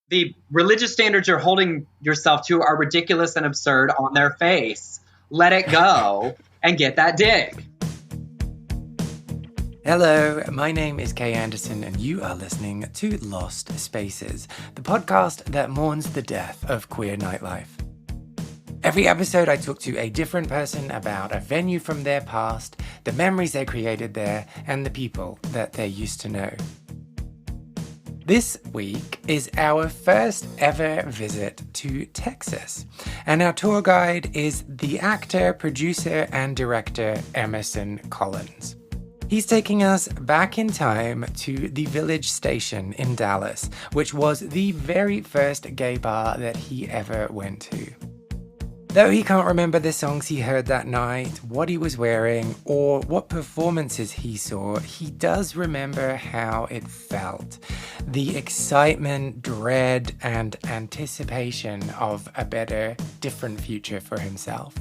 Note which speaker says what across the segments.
Speaker 1: The religious standards you're holding yourself to are ridiculous and absurd on their face. Let it go and get that dick.
Speaker 2: Hello, my name is Kay Anderson, and you are listening to Lost Spaces, the podcast that mourns the death of queer nightlife. Every episode, I talk to a different person about a venue from their past, the memories they created there, and the people that they used to know. This week is our first ever visit to Texas, and our tour guide is the actor, producer, and director Emerson Collins. He's taking us back in time to the Village Station in Dallas, which was the very first gay bar that he ever went to. Though he can't remember the songs he heard that night, what he was wearing, or what performances he saw, he does remember how it felt. The excitement, dread, and anticipation of a better, different future for himself.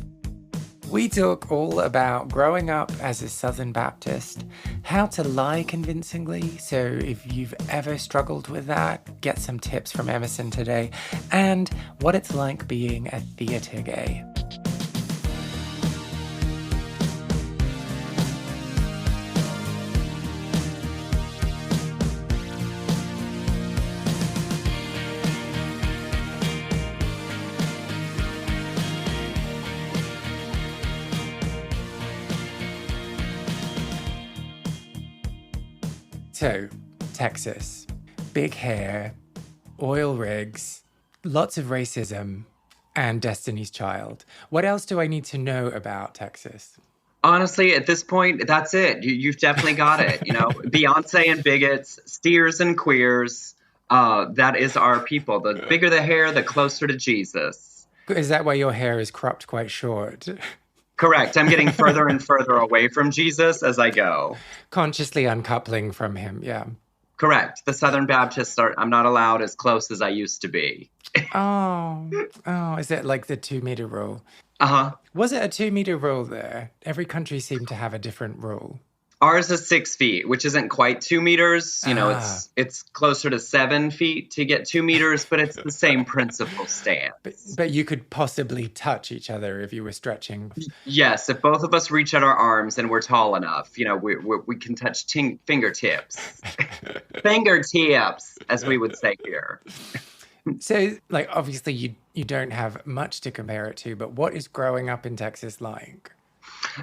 Speaker 2: We talk all about growing up as a Southern Baptist, how to lie convincingly, so if you've ever struggled with that, get some tips from Emerson today, and what it's like being a theater gay. So, Texas, big hair, oil rigs, lots of racism, and Destiny's Child. What else do I need to know about Texas?
Speaker 1: Honestly, at this point, that's it. You've definitely got it. You know, Beyonce and bigots, steers and queers. That is our people. The bigger the hair, the closer to Jesus.
Speaker 2: Is that why your hair is cropped quite short?
Speaker 1: Correct. I'm getting further and further away from Jesus as I go.
Speaker 2: Consciously uncoupling from him, yeah.
Speaker 1: Correct. The Southern Baptists I'm not allowed as close as I used to be.
Speaker 2: Oh, is it like the 2-meter rule?
Speaker 1: Uh-huh.
Speaker 2: Was it a 2-meter rule there? Every country seemed to have a different rule.
Speaker 1: Ours is 6 feet, which isn't quite 2 meters. You know, it's closer to 7 feet to get 2 meters, but it's the same principle stance.
Speaker 2: But you could possibly touch each other if you were stretching.
Speaker 1: Yes, if both of us reach out our arms and we're tall enough, you know, we can touch fingertips. Fingertips, as we would say here.
Speaker 2: So, like, obviously you don't have much to compare it to, but what is growing up in Texas like?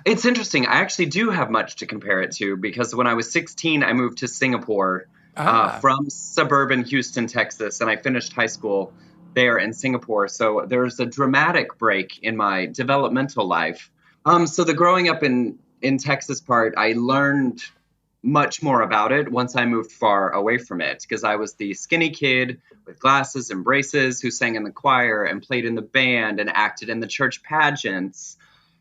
Speaker 1: It's interesting. I actually do have much to compare it to because when I was 16, I moved to Singapore from suburban Houston, Texas, and I finished high school there in Singapore. So there's a dramatic break in my developmental life. So the growing up in Texas part, I learned much more about it once I moved far away from it because I was the skinny kid with glasses and braces who sang in the choir and played in the band and acted in the church pageants.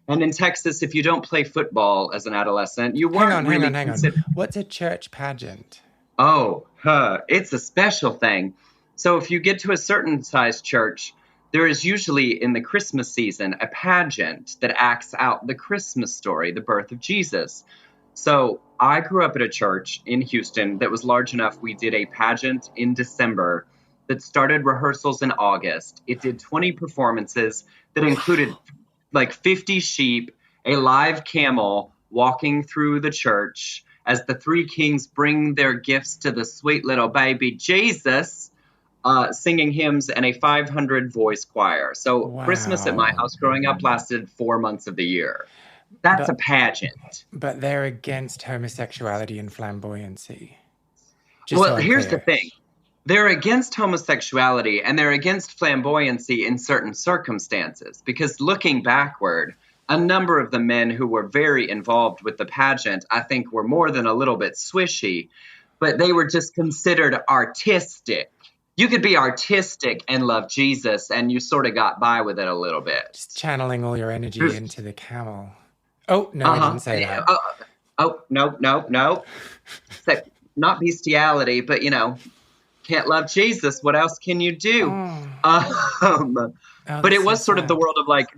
Speaker 1: And in Texas, if you don't play football as an adolescent, you weren't really considered.
Speaker 2: What's a church pageant?
Speaker 1: Oh, it's a special thing. So if you get to a certain size church, there is usually in the Christmas season a pageant that acts out the Christmas story, the birth of Jesus. So I grew up at a church in Houston that was large enough. We did a pageant in December that started rehearsals in August. It did 20 performances that included like 50 sheep, a live camel walking through the church as the three kings bring their gifts to the sweet little baby Jesus, singing hymns, and a 500-voice choir. So wow. Christmas at my house growing up lasted 4 months of the year. That's a pageant.
Speaker 2: But they're against homosexuality and flamboyancy.
Speaker 1: Well, here's the thing. They're against homosexuality and they're against flamboyancy in certain circumstances because looking backward, a number of the men who were very involved with the pageant, I think were more than a little bit swishy, but they were just considered artistic. You could be artistic and love Jesus and you sort of got by with it a little bit.
Speaker 2: Just channeling all your energy into the camel. Oh, no, I didn't say that.
Speaker 1: No. So, not bestiality, but, you know, can't love Jesus. What else can you do? But it was sort of the world of like,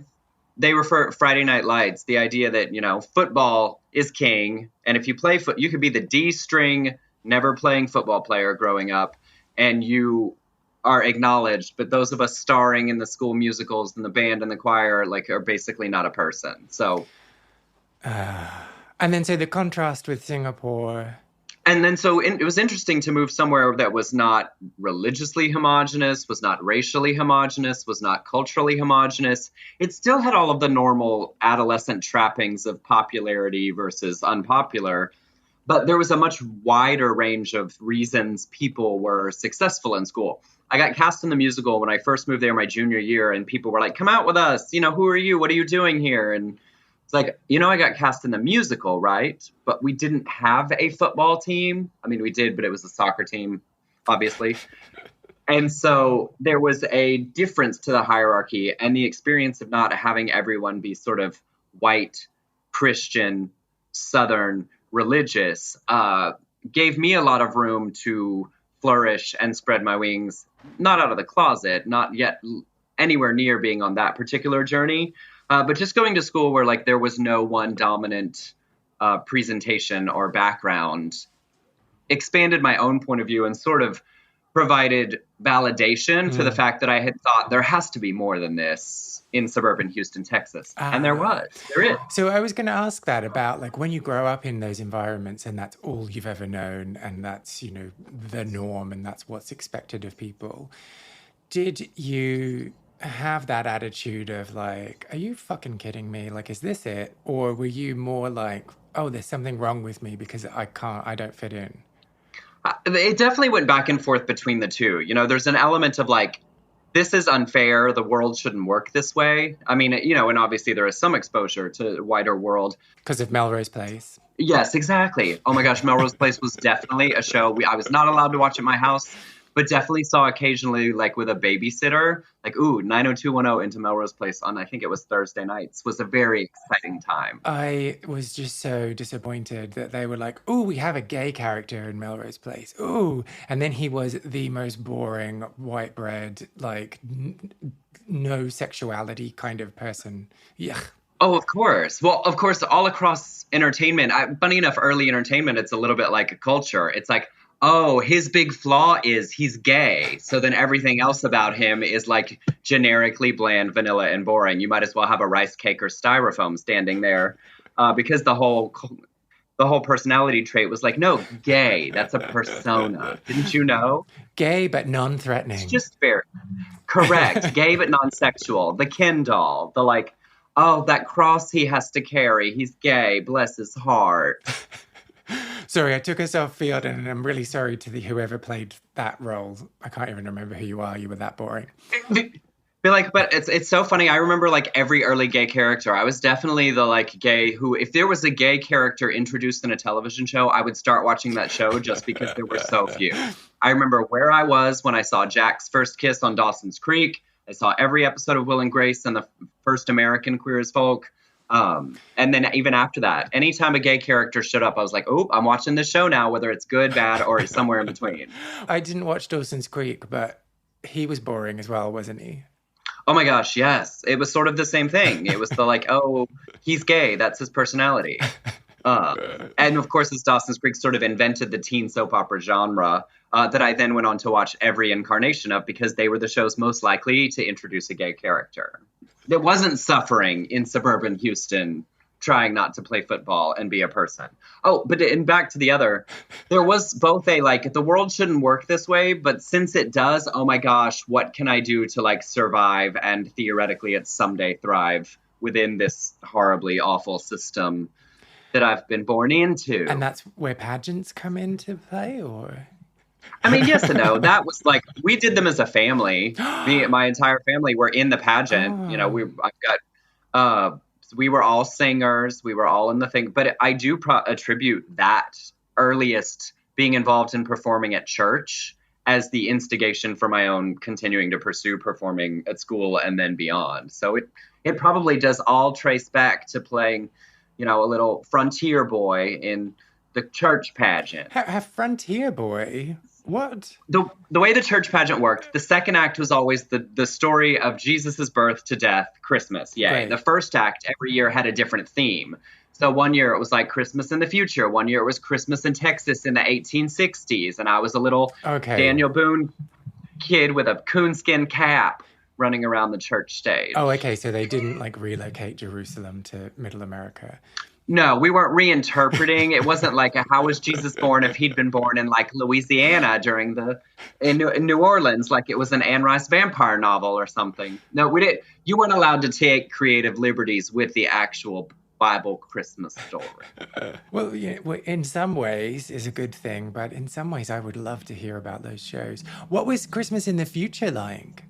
Speaker 1: they refer Friday Night Lights, the idea that, you know, football is king. And if you play you could be the D string, never playing football player growing up. And you are acknowledged, but those of us starring in the school musicals and the band and the choir, like, are basically not a person. So,
Speaker 2: and then so the contrast with Singapore.
Speaker 1: and then so it was interesting to move somewhere that was not religiously homogenous, was not racially homogenous, was not culturally homogenous. It still had all of the normal adolescent trappings of popularity versus unpopular. But there was a much wider range of reasons people were successful in school. I got cast in the musical when I first moved there my junior year, and people were like, come out with us. You know, who are you? What are you doing here? And it's like, I got cast in the musical, right? But we didn't have a football team. I mean, we did, but it was a soccer team, obviously. And so there was a difference to the hierarchy, and the experience of not having everyone be sort of white, Christian, Southern, religious, gave me a lot of room to flourish and spread my wings, not out of the closet, not yet anywhere near being on that particular journey, but just going to school where like there was no one dominant presentation or background, expanded my own point of view and sort of provided validation for the fact that I had thought there has to be more than this in suburban Houston, Texas. And there is.
Speaker 2: So I was going to ask that about like when you grow up in those environments and that's all you've ever known and that's, the norm and that's what's expected of people. Did you have that attitude of like, are you fucking kidding me? Like, is this it? Or were you more like, oh, there's something wrong with me because I don't fit in?
Speaker 1: It definitely went back and forth between the two. There's an element of like, this is unfair. The world shouldn't work this way. I mean, and obviously there is some exposure to the wider world.
Speaker 2: Because of Melrose Place.
Speaker 1: Yes, exactly. Oh my gosh, Melrose Place was definitely a show. I was not allowed to watch at my house, but definitely saw occasionally like with a babysitter, like, 90210 into Melrose Place on, I think it was Thursday nights, was a very exciting time.
Speaker 2: I was just so disappointed that they were like, we have a gay character in Melrose Place. And then he was the most boring, white bread, like no sexuality kind of person. Yeah.
Speaker 1: Oh, of course. Well, of course, all across entertainment, funny enough, early entertainment, it's a little bit like a culture. It's like, his big flaw is he's gay. So then everything else about him is like generically bland, vanilla, and boring. You might as well have a rice cake or styrofoam standing there because the whole personality trait was like, no, gay. That's a persona. Didn't you know?
Speaker 2: Gay, but non-threatening.
Speaker 1: It's just fair. Correct. Gay, but non-sexual. The Ken doll. The like, that cross he has to carry. He's gay. Bless his heart.
Speaker 2: Sorry, I took us off field, and I'm really sorry to whoever played that role. I can't even remember who you are. You were that boring.
Speaker 1: But it's so funny. I remember like every early gay character. I was definitely the like gay who, if there was a gay character introduced in a television show, I would start watching that show just because there were so few. I remember where I was when I saw Jack's first kiss on Dawson's Creek. I saw every episode of Will and Grace and the first American Queer as Folk. And then even after that, anytime a gay character showed up, I was like, I'm watching this show now, whether it's good, bad, or somewhere in between.
Speaker 2: I didn't watch Dawson's Creek, but he was boring as well, wasn't he?
Speaker 1: Oh my gosh, yes. It was sort of the same thing. It was the like, he's gay. That's his personality. And of course, as Dawson's Creek sort of invented the teen soap opera genre that I then went on to watch every incarnation of because they were the shows most likely to introduce a gay character. That wasn't suffering in suburban Houston, trying not to play football and be a person. And back to the other, there was both a like, the world shouldn't work this way, but since it does, oh my gosh, what can I do to like survive and theoretically it's someday thrive within this horribly awful system that I've been born into.
Speaker 2: And that's where pageants come into play, or?
Speaker 1: I mean, yes and no. That was like, we did them as a family. My entire family were in the pageant. We were all singers. We were all in the thing. But I do attribute that earliest being involved in performing at church as the instigation for my own continuing to pursue performing at school and then beyond. So it probably does all trace back to playing, a little frontier boy in the church pageant.
Speaker 2: Frontier boy? What?
Speaker 1: The way the church pageant worked, the second act was always the story of Jesus's birth to death, Christmas. Yay. Right. The first act every year had a different theme. So one year it was like Christmas in the future. One year it was Christmas in Texas in the 1860s. And I was a little Daniel Boone. kid with a coonskin cap running around the church stage.
Speaker 2: Oh, okay. So they didn't like relocate Jerusalem to Middle America.
Speaker 1: No, we weren't reinterpreting. It wasn't like how was Jesus born if he'd been born in like Louisiana in New Orleans, like it was an Anne Rice vampire novel or something. No, we didn't. You weren't allowed to take creative liberties with the actual Bible Christmas story.
Speaker 2: Well, yeah, well, in some ways is a good thing, but in some ways I would love to hear about those shows. What was Christmas in the future like?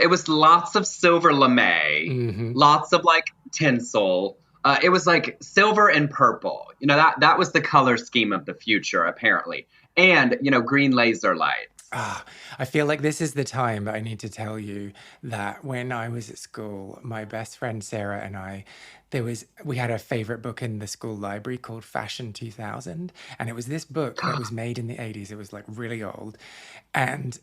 Speaker 1: It was lots of silver lame, lots of like tinsel. It was like silver and purple. You know, that was the color scheme of the future, apparently. And, you know, green laser lights.
Speaker 2: I feel like this is the time that I need to tell you that when I was at school, my best friend Sarah and I, we had a favorite book in the school library called Fashion 2000. And it was this book that was made in the 80s. It was like really old. And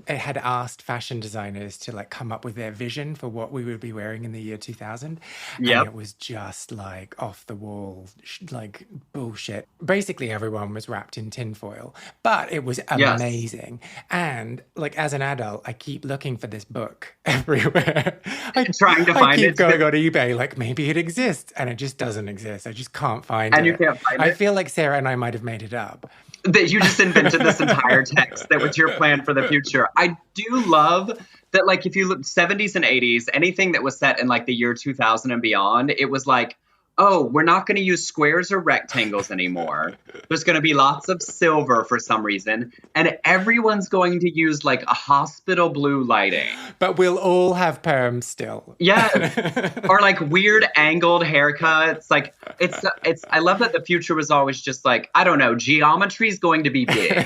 Speaker 2: it had asked fashion designers to like come up with their vision for what we would be wearing in the year 2000.
Speaker 1: Yep.
Speaker 2: And it was just like off the wall, like bullshit. Basically, everyone was wrapped in tinfoil, but it was amazing. Yes. And like as an adult, I keep looking for this book everywhere.
Speaker 1: Trying to find it. I
Speaker 2: keep going on eBay, like maybe it exists, and it just doesn't exist. I just can't find it.
Speaker 1: And you can't find it.
Speaker 2: I feel like Sarah and I might have made it up.
Speaker 1: That you just invented this entire text that was your plan for the future. I do love that, like, if you look 70s and 80s, anything that was set in like the year 2000 and beyond, it was like, oh, we're not going to use squares or rectangles anymore. There's going to be lots of silver for some reason. And everyone's going to use like a hospital blue lighting.
Speaker 2: But we'll all have perms still.
Speaker 1: Yeah. Or like weird angled haircuts. Like I love that the future was always just like, I don't know, geometry is going to be big.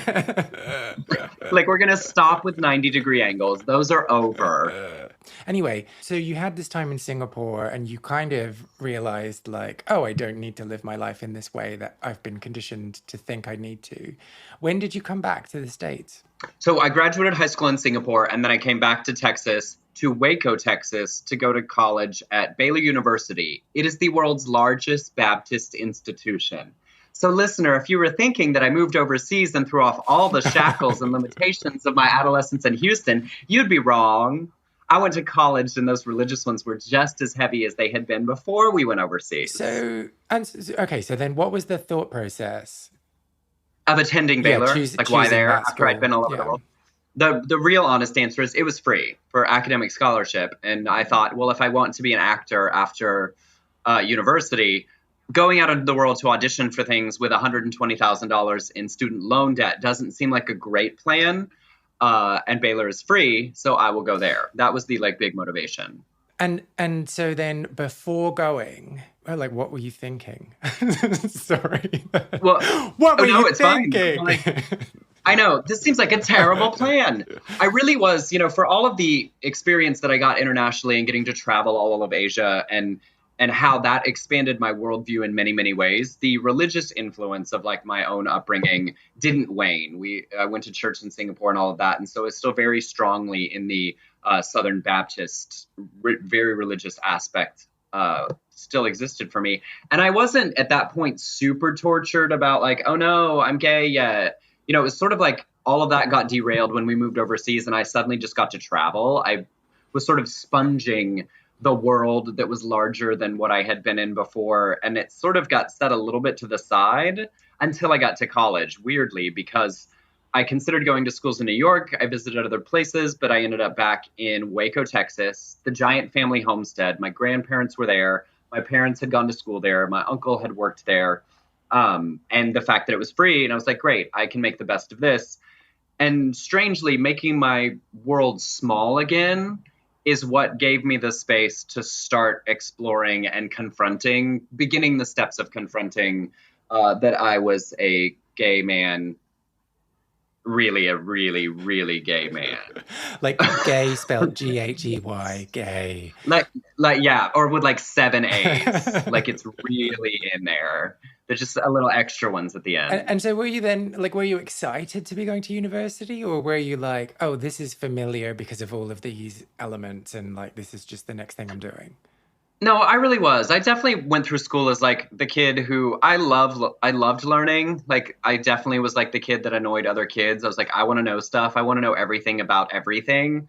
Speaker 1: Like we're going to stop with 90-degree angles. Those are over.
Speaker 2: Anyway, so you had this time in Singapore and you kind of realized like, oh, I don't need to live my life in this way that I've been conditioned to think I need to. When did you come back to the States?
Speaker 1: So I graduated high school in Singapore and then I came back to Texas, to Waco, Texas, to go to college at Baylor University. It is the world's largest Baptist institution. So listener, if you were thinking that I moved overseas and threw off all the shackles and limitations of my adolescence in Houston, you'd be wrong. I went to college and those religious ones were just as heavy as they had been before we went overseas.
Speaker 2: So then what was the thought process?
Speaker 1: Of attending Baylor? Why there after I'd been all over the world? The real honest answer is it was free for academic scholarship. And I thought, well, if I want to be an actor after university, going out into the world to audition for things with $120,000 in student loan debt doesn't seem like a great plan. And Baylor is free, so I will go there. That was the like big motivation.
Speaker 2: And so then before going, like what were you thinking? Sorry.
Speaker 1: Well,
Speaker 2: what were you thinking?
Speaker 1: Like, I know this seems like a terrible plan. I really was, you know, for all of the experience that I got internationally and getting to travel all of Asia and how that expanded my worldview in many, many ways. The religious influence of like my own upbringing didn't wane. I went to church in Singapore and all of that. And so it's still very strongly in the Southern Baptist, very religious aspect still existed for me. And I wasn't at that point super tortured about like, oh no, I'm gay yet. You know, it was sort of like all of that got derailed when we moved overseas and I suddenly just got to travel. I was sort of sponging the world that was larger than what I had been in before. And it sort of got set a little bit to the side until I got to college, weirdly, because I considered going to schools in New York. I visited other places, but I ended up back in Waco, Texas, the giant family homestead. My grandparents were there. My parents had gone to school there. My uncle had worked there. And the fact that it was free, and I was like, great, I can make the best of this. And strangely, making my world small again is what gave me the space to start exploring and beginning the steps of confronting that I was a gay man, really a really, really gay man.
Speaker 2: Like gay spelled G-H-E-Y, gay.
Speaker 1: Like yeah, or with like 7 A's. Like it's really in there. There's just a little extra ones at the end.
Speaker 2: And so were you excited to be going to university, or were you like, oh, this is familiar because of all of these elements and like this is just the next thing I'm doing?
Speaker 1: No, I really was. I definitely went through school as like the kid who I loved learning. Like I definitely was like the kid that annoyed other kids. I was like, I want to know stuff. I want to know everything about everything.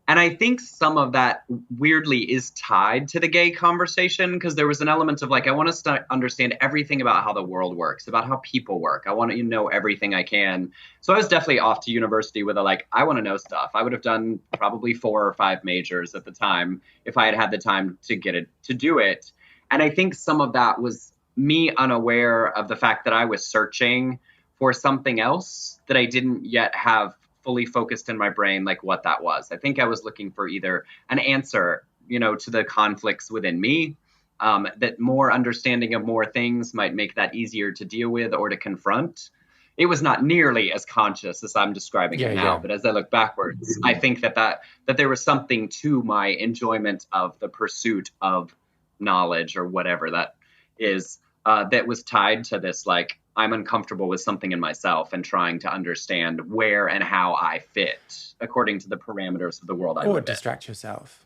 Speaker 1: And I think some of that weirdly is tied to the gay conversation because there was an element of like, I want to understand everything about how the world works, about how people work. I want to know everything I can. So I was definitely off to university with a like, I want to know stuff. I would have done probably 4 or 5 majors at the time if I had had the time to get it, to do it. And I think some of that was me unaware of the fact that I was searching for something else that I didn't yet have fully focused in my brain, like what that was. I think I was looking for either an answer, to the conflicts within me, that more understanding of more things might make that easier to deal with or to confront. It was not nearly as conscious as I'm describing it now, but as I look backwards, I think that there was something to my enjoyment of the pursuit of knowledge or whatever that is, that was tied to this, like, I'm uncomfortable with something in myself and trying to understand where and how I fit according to the parameters of the world I live in.
Speaker 2: Or distract yourself.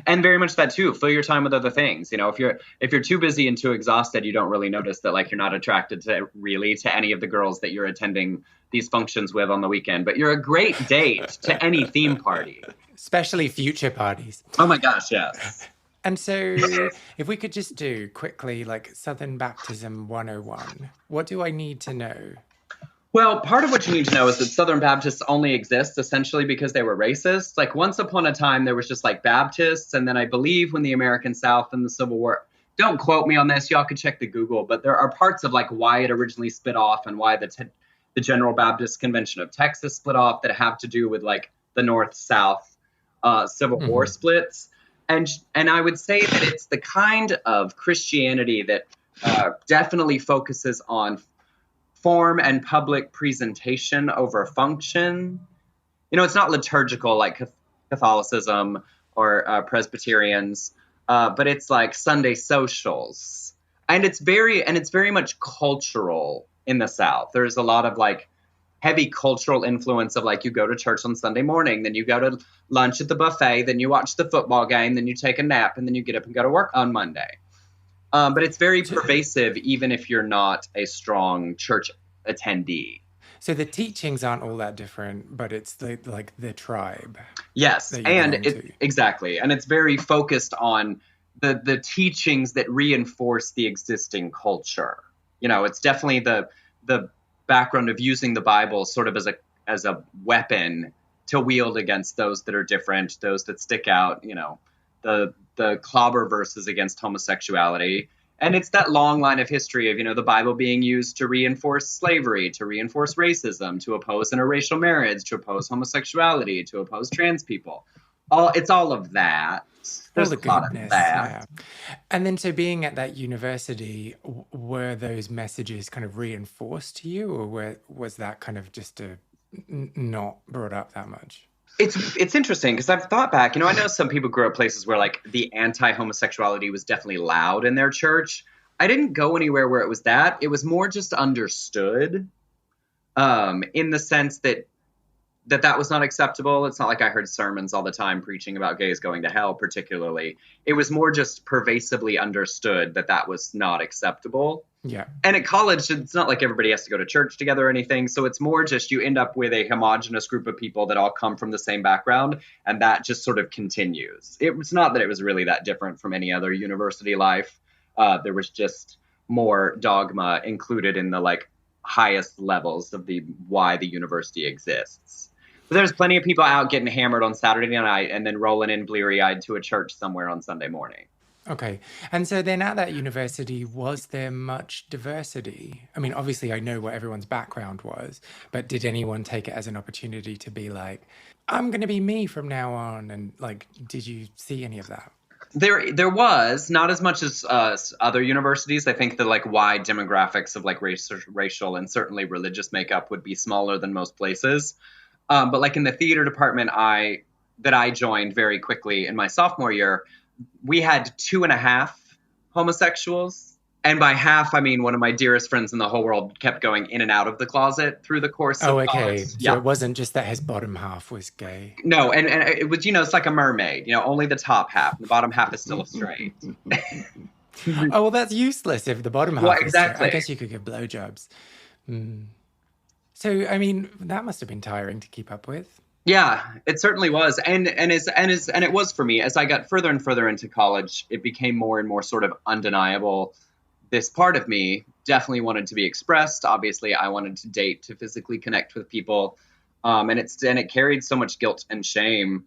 Speaker 1: And very much that too. Fill your time with other things. If you're too busy and too exhausted, you don't really notice that like you're not attracted to any of the girls that you're attending these functions with on the weekend. But you're a great date to any theme party.
Speaker 2: Especially future parties.
Speaker 1: Oh my gosh, yes.
Speaker 2: And so if we could just do quickly like Southern Baptism 101, what do I need to know?
Speaker 1: Well, part of what you need to know is that Southern Baptists only exist essentially because they were racist. Like once upon a time, there was just like Baptists. And then I believe when the American South and the Civil War, don't quote me on this, y'all can check the Google, but there are parts of like why it originally split off and why the General Baptist Convention of Texas split off that have to do with like the North-South Civil War splits. And I would say that it's the kind of Christianity that definitely focuses on form and public presentation over function. It's not liturgical like Catholicism or Presbyterians, but it's like Sunday socials. And it's very much cultural in the South. There's a lot of like heavy cultural influence of like you go to church on Sunday morning, then you go to lunch at the buffet, then you watch the football game, then you take a nap, and then you get up and go to work on Monday. But it's very pervasive, even if you're not a strong church attendee.
Speaker 2: So the teachings aren't all that different, but it's the tribe.
Speaker 1: Yes, and exactly. And it's very focused on the teachings that reinforce the existing culture. It's definitely the background of using the Bible sort of as a weapon to wield against those that are different, those that stick out, the clobber verses against homosexuality. And it's that long line of history of, the Bible being used to reinforce slavery, to reinforce racism, to oppose interracial marriage, to oppose homosexuality, to oppose trans people. It's all of that. There's a lot of that.
Speaker 2: Yeah. And then so being at that university, were those messages kind of reinforced to you, or was that kind of just not brought up that much?
Speaker 1: It's interesting because I've thought back, I know some people grew up places where like the anti-homosexuality was definitely loud in their church. I didn't go anywhere where it was that. It was more just understood in the sense that was not acceptable. It's not like I heard sermons all the time preaching about gays going to hell particularly. It was more just pervasively understood that was not acceptable.
Speaker 2: Yeah.
Speaker 1: And at college, it's not like everybody has to go to church together or anything. So it's more just you end up with a homogenous group of people that all come from the same background. And that just sort of continues. It was not that it was really that different from any other university life. There was just more dogma included in the like highest levels of why the university exists. But there's plenty of people out getting hammered on Saturday night and then rolling in bleary-eyed to a church somewhere on Sunday morning.
Speaker 2: Okay. And so then at that university, was there much diversity? I mean, obviously I know what everyone's background was, but did anyone take it as an opportunity to be like, I'm going to be me from now on? And like, did you see any of that?
Speaker 1: There was not as much as other universities. I think the like wide demographics of like racial and certainly religious makeup would be smaller than most places. But like in the theater department that I joined very quickly in my sophomore year, we had 2.5 homosexuals. And by half, I mean one of my dearest friends in the whole world kept going in and out of the closet through the course of
Speaker 2: Oh,
Speaker 1: college.
Speaker 2: okay. So it wasn't just that his bottom half was gay.
Speaker 1: No, and it was, it's like a mermaid, only the top half. The bottom half is still straight.
Speaker 2: Oh, well, that's useless if the bottom
Speaker 1: Well,
Speaker 2: half is straight.
Speaker 1: exactly.
Speaker 2: I guess you could give blowjobs. So, I mean, that must have been tiring to keep up with.
Speaker 1: Yeah, it certainly was. And it was for me. As I got further and further into college, it became more and more sort of undeniable. This part of me definitely wanted to be expressed. Obviously, I wanted to date, to physically connect with people. And it carried so much guilt and shame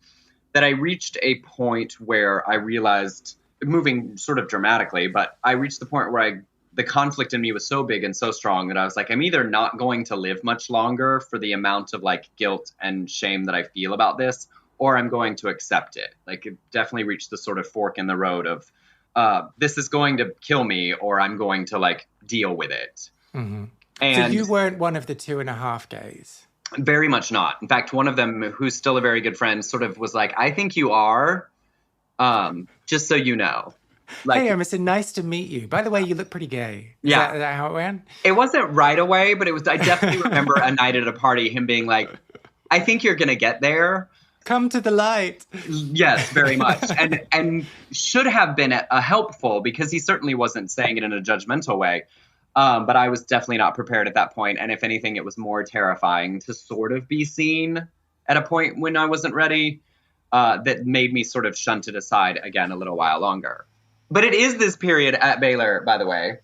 Speaker 1: that I reached a point where I realized, moving sort of dramatically, but I reached the point where the conflict in me was so big and so strong that I was like, I'm either not going to live much longer for the amount of like guilt and shame that I feel about this, or I'm going to accept it. Like, it definitely reached the sort of fork in the road of this is going to kill me, or I'm going to like deal with it.
Speaker 2: Mm-hmm.
Speaker 1: And
Speaker 2: so you weren't one of the 2.5 gays?
Speaker 1: Very much not. In fact, one of them, who's still a very good friend, sort of was like, I think you are, just so you know. Like,
Speaker 2: hey, Emerson, nice to meet you. By the way, you look pretty gay. Is that how it went?
Speaker 1: It wasn't right away, but I definitely remember a night at a party, him being like, I think you're going to get there.
Speaker 2: Come to the light.
Speaker 1: Yes, very much. And should have been helpful, because he certainly wasn't saying it in a judgmental way. But I was definitely not prepared at that point. And if anything, it was more terrifying to sort of be seen at a point when I wasn't ready, that made me sort of shunt it aside again a little while longer. But it is this period at Baylor, by the way,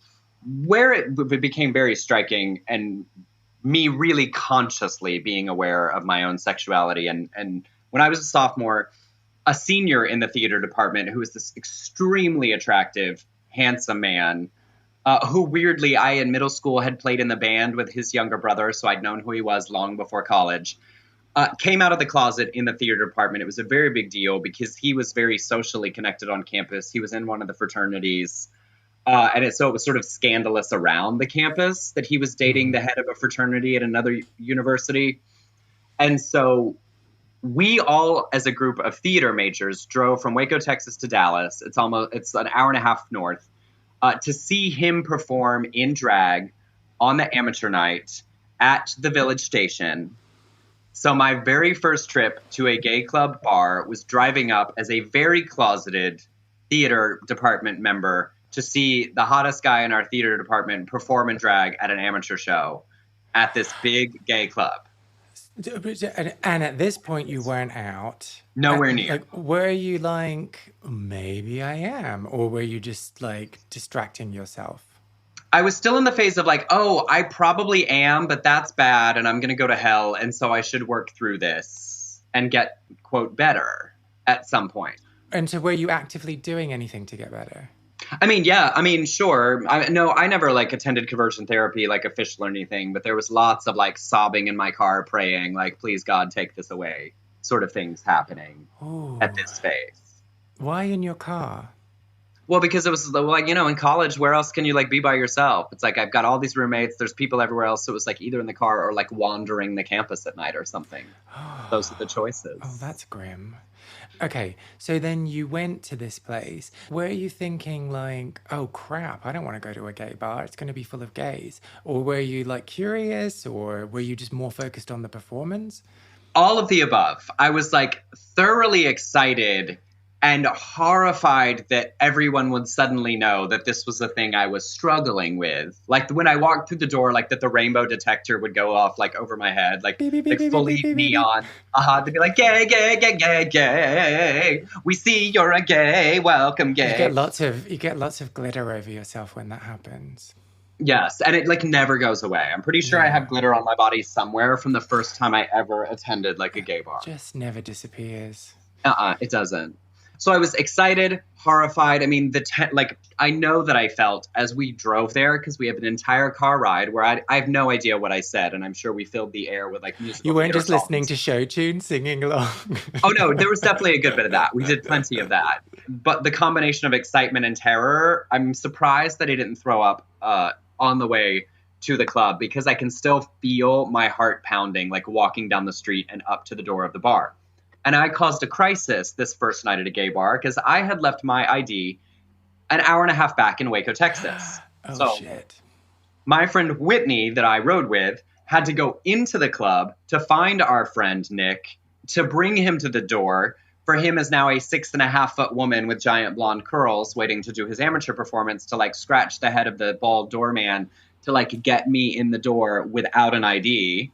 Speaker 1: where it became very striking, and me really consciously being aware of my own sexuality. And when I was a sophomore, a senior in the theater department who was this extremely attractive, handsome man, who weirdly I in middle school had played in the band with his younger brother, so I'd known who he was long before college, came out of the closet in the theater department. It was a very big deal because he was very socially connected on campus. He was in one of the fraternities. So it was sort of scandalous around the campus that he was dating the head of a fraternity at another university. And so we all, as a group of theater majors, drove from Waco, Texas to Dallas. It's an hour and a half north, to see him perform in drag on the amateur night at the Village Station. So my very first trip to a gay club bar was driving up as a very closeted theater department member to see the hottest guy in our theater department perform in drag at an amateur show at this big gay club.
Speaker 2: And at this point, you weren't out.
Speaker 1: Nowhere near.
Speaker 2: Like, were you like, maybe I am? Or were you just like distracting yourself?
Speaker 1: I was still in the phase of like, oh, I probably am, but that's bad, and I'm going to go to hell, and so I should work through this and get, quote, better at some point.
Speaker 2: And so were you actively doing anything to get better?
Speaker 1: I mean, yeah, sure. I never like attended conversion therapy, like official or anything, but there was lots of like sobbing in my car, praying, like, please God, take this away, sort of things happening at this phase.
Speaker 2: Why in your car?
Speaker 1: Well, because it was like, in college, where else can you like be by yourself? It's like, I've got all these roommates, there's people everywhere else. So it was like either in the car or like wandering the campus at night or something. Those are the choices.
Speaker 2: Oh, that's grim. Okay, so then you went to this place. Were you thinking like, oh crap, I don't want to go to a gay bar, it's going to be full of gays? Or were you like curious, or were you just more focused on the performance?
Speaker 1: All of the above. I was like thoroughly excited and horrified that everyone would suddenly know that this was a thing I was struggling with. Like when I walked through the door, like that the rainbow detector would go off like over my head, like,
Speaker 2: beep, beep,
Speaker 1: like
Speaker 2: beep,
Speaker 1: fully
Speaker 2: beep, beep,
Speaker 1: neon. They'd be like, gay, gay, gay, gay, gay. We see you're a gay, welcome gay.
Speaker 2: You get lots of glitter over yourself when that happens.
Speaker 1: Yes, and it like never goes away. I'm pretty sure I have glitter on my body somewhere from the first time I ever attended like a gay bar.
Speaker 2: Just never disappears.
Speaker 1: It doesn't. So I was excited, horrified. I mean, I know that I felt as we drove there, because we have an entire car ride where I have no idea what I said, and I'm sure we filled the air with like musical.
Speaker 2: You weren't just
Speaker 1: songs.
Speaker 2: listening to show tunes, singing along.
Speaker 1: Oh no, there was definitely a good bit of that. We did plenty of that. But the combination of excitement and terror, I'm surprised that I didn't throw up on the way to the club, because I can still feel my heart pounding, like walking down the street and up to the door of the bar. And I caused a crisis this first night at a gay bar because I had left my ID an hour and a half back in Waco, Texas.
Speaker 2: Oh,
Speaker 1: So
Speaker 2: shit.
Speaker 1: my friend Whitney that I rode with had to go into the club to find our friend Nick to bring him to the door. For him as now a 6.5-foot woman with giant blonde curls waiting to do his amateur performance to like scratch the head of the bald doorman to like get me in the door without an ID.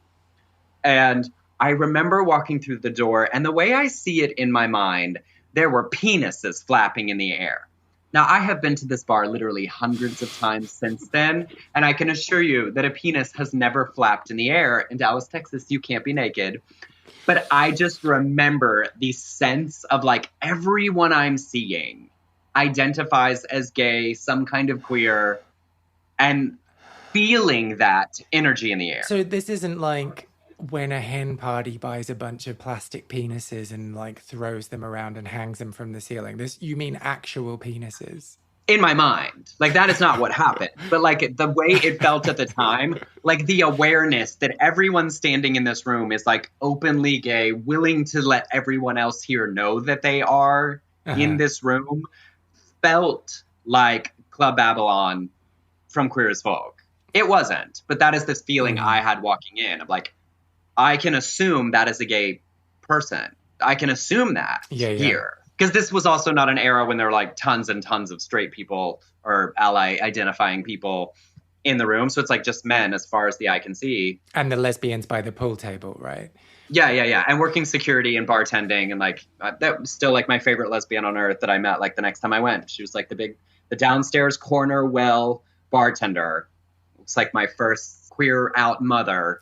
Speaker 1: And I remember walking through the door, and the way I see it in my mind, there were penises flapping in the air. Now, I have been to this bar literally hundreds of times since then, and I can assure you that a penis has never flapped in the air. In Dallas, Texas, you can't be naked. But I just remember the sense of like everyone I'm seeing identifies as gay, some kind of queer, and feeling that energy in the air.
Speaker 2: So this isn't like when a hen party buys a bunch of plastic penises and like throws them around and hangs them from the ceiling. You mean actual penises?
Speaker 1: In my mind, like that is not what happened, but like the way it felt at the time, like the awareness that everyone standing in this room is like openly gay, willing to let everyone else here know that they are in this room, felt like Club Babylon from Queer as Folk. It wasn't, but that is this feeling I had walking in of like, I can assume that is a gay person. I can assume that here. Because this was also not an era when there were like tons and tons of straight people or ally identifying people in the room. So it's like just men as far as the eye can see.
Speaker 2: And the lesbians by the pool table, right?
Speaker 1: Yeah. And working security and bartending. And like, that was still like my favorite lesbian on earth that I met like the next time I went. She was like the downstairs corner well bartender. It's like my first queer out mother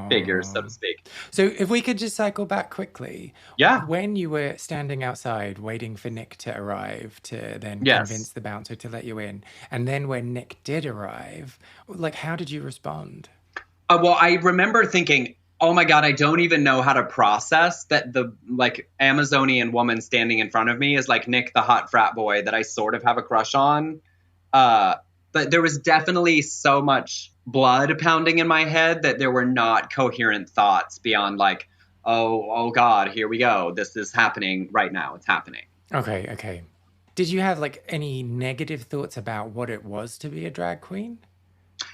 Speaker 1: figure, so to speak.
Speaker 2: So if we could just cycle back quickly.
Speaker 1: Yeah.
Speaker 2: When you were standing outside waiting for Nick to arrive to then convince the bouncer to let you in, and then when Nick did arrive, like how did you respond?
Speaker 1: Well, I remember thinking, oh my God, I don't even know how to process that the like Amazonian woman standing in front of me is like Nick, the hot frat boy that I sort of have a crush on. But there was definitely so much blood pounding in my head that there were not coherent thoughts beyond like, oh God, here we go. This is happening right now. It's happening.
Speaker 2: Okay. Did you have like any negative thoughts about what it was to be a drag queen?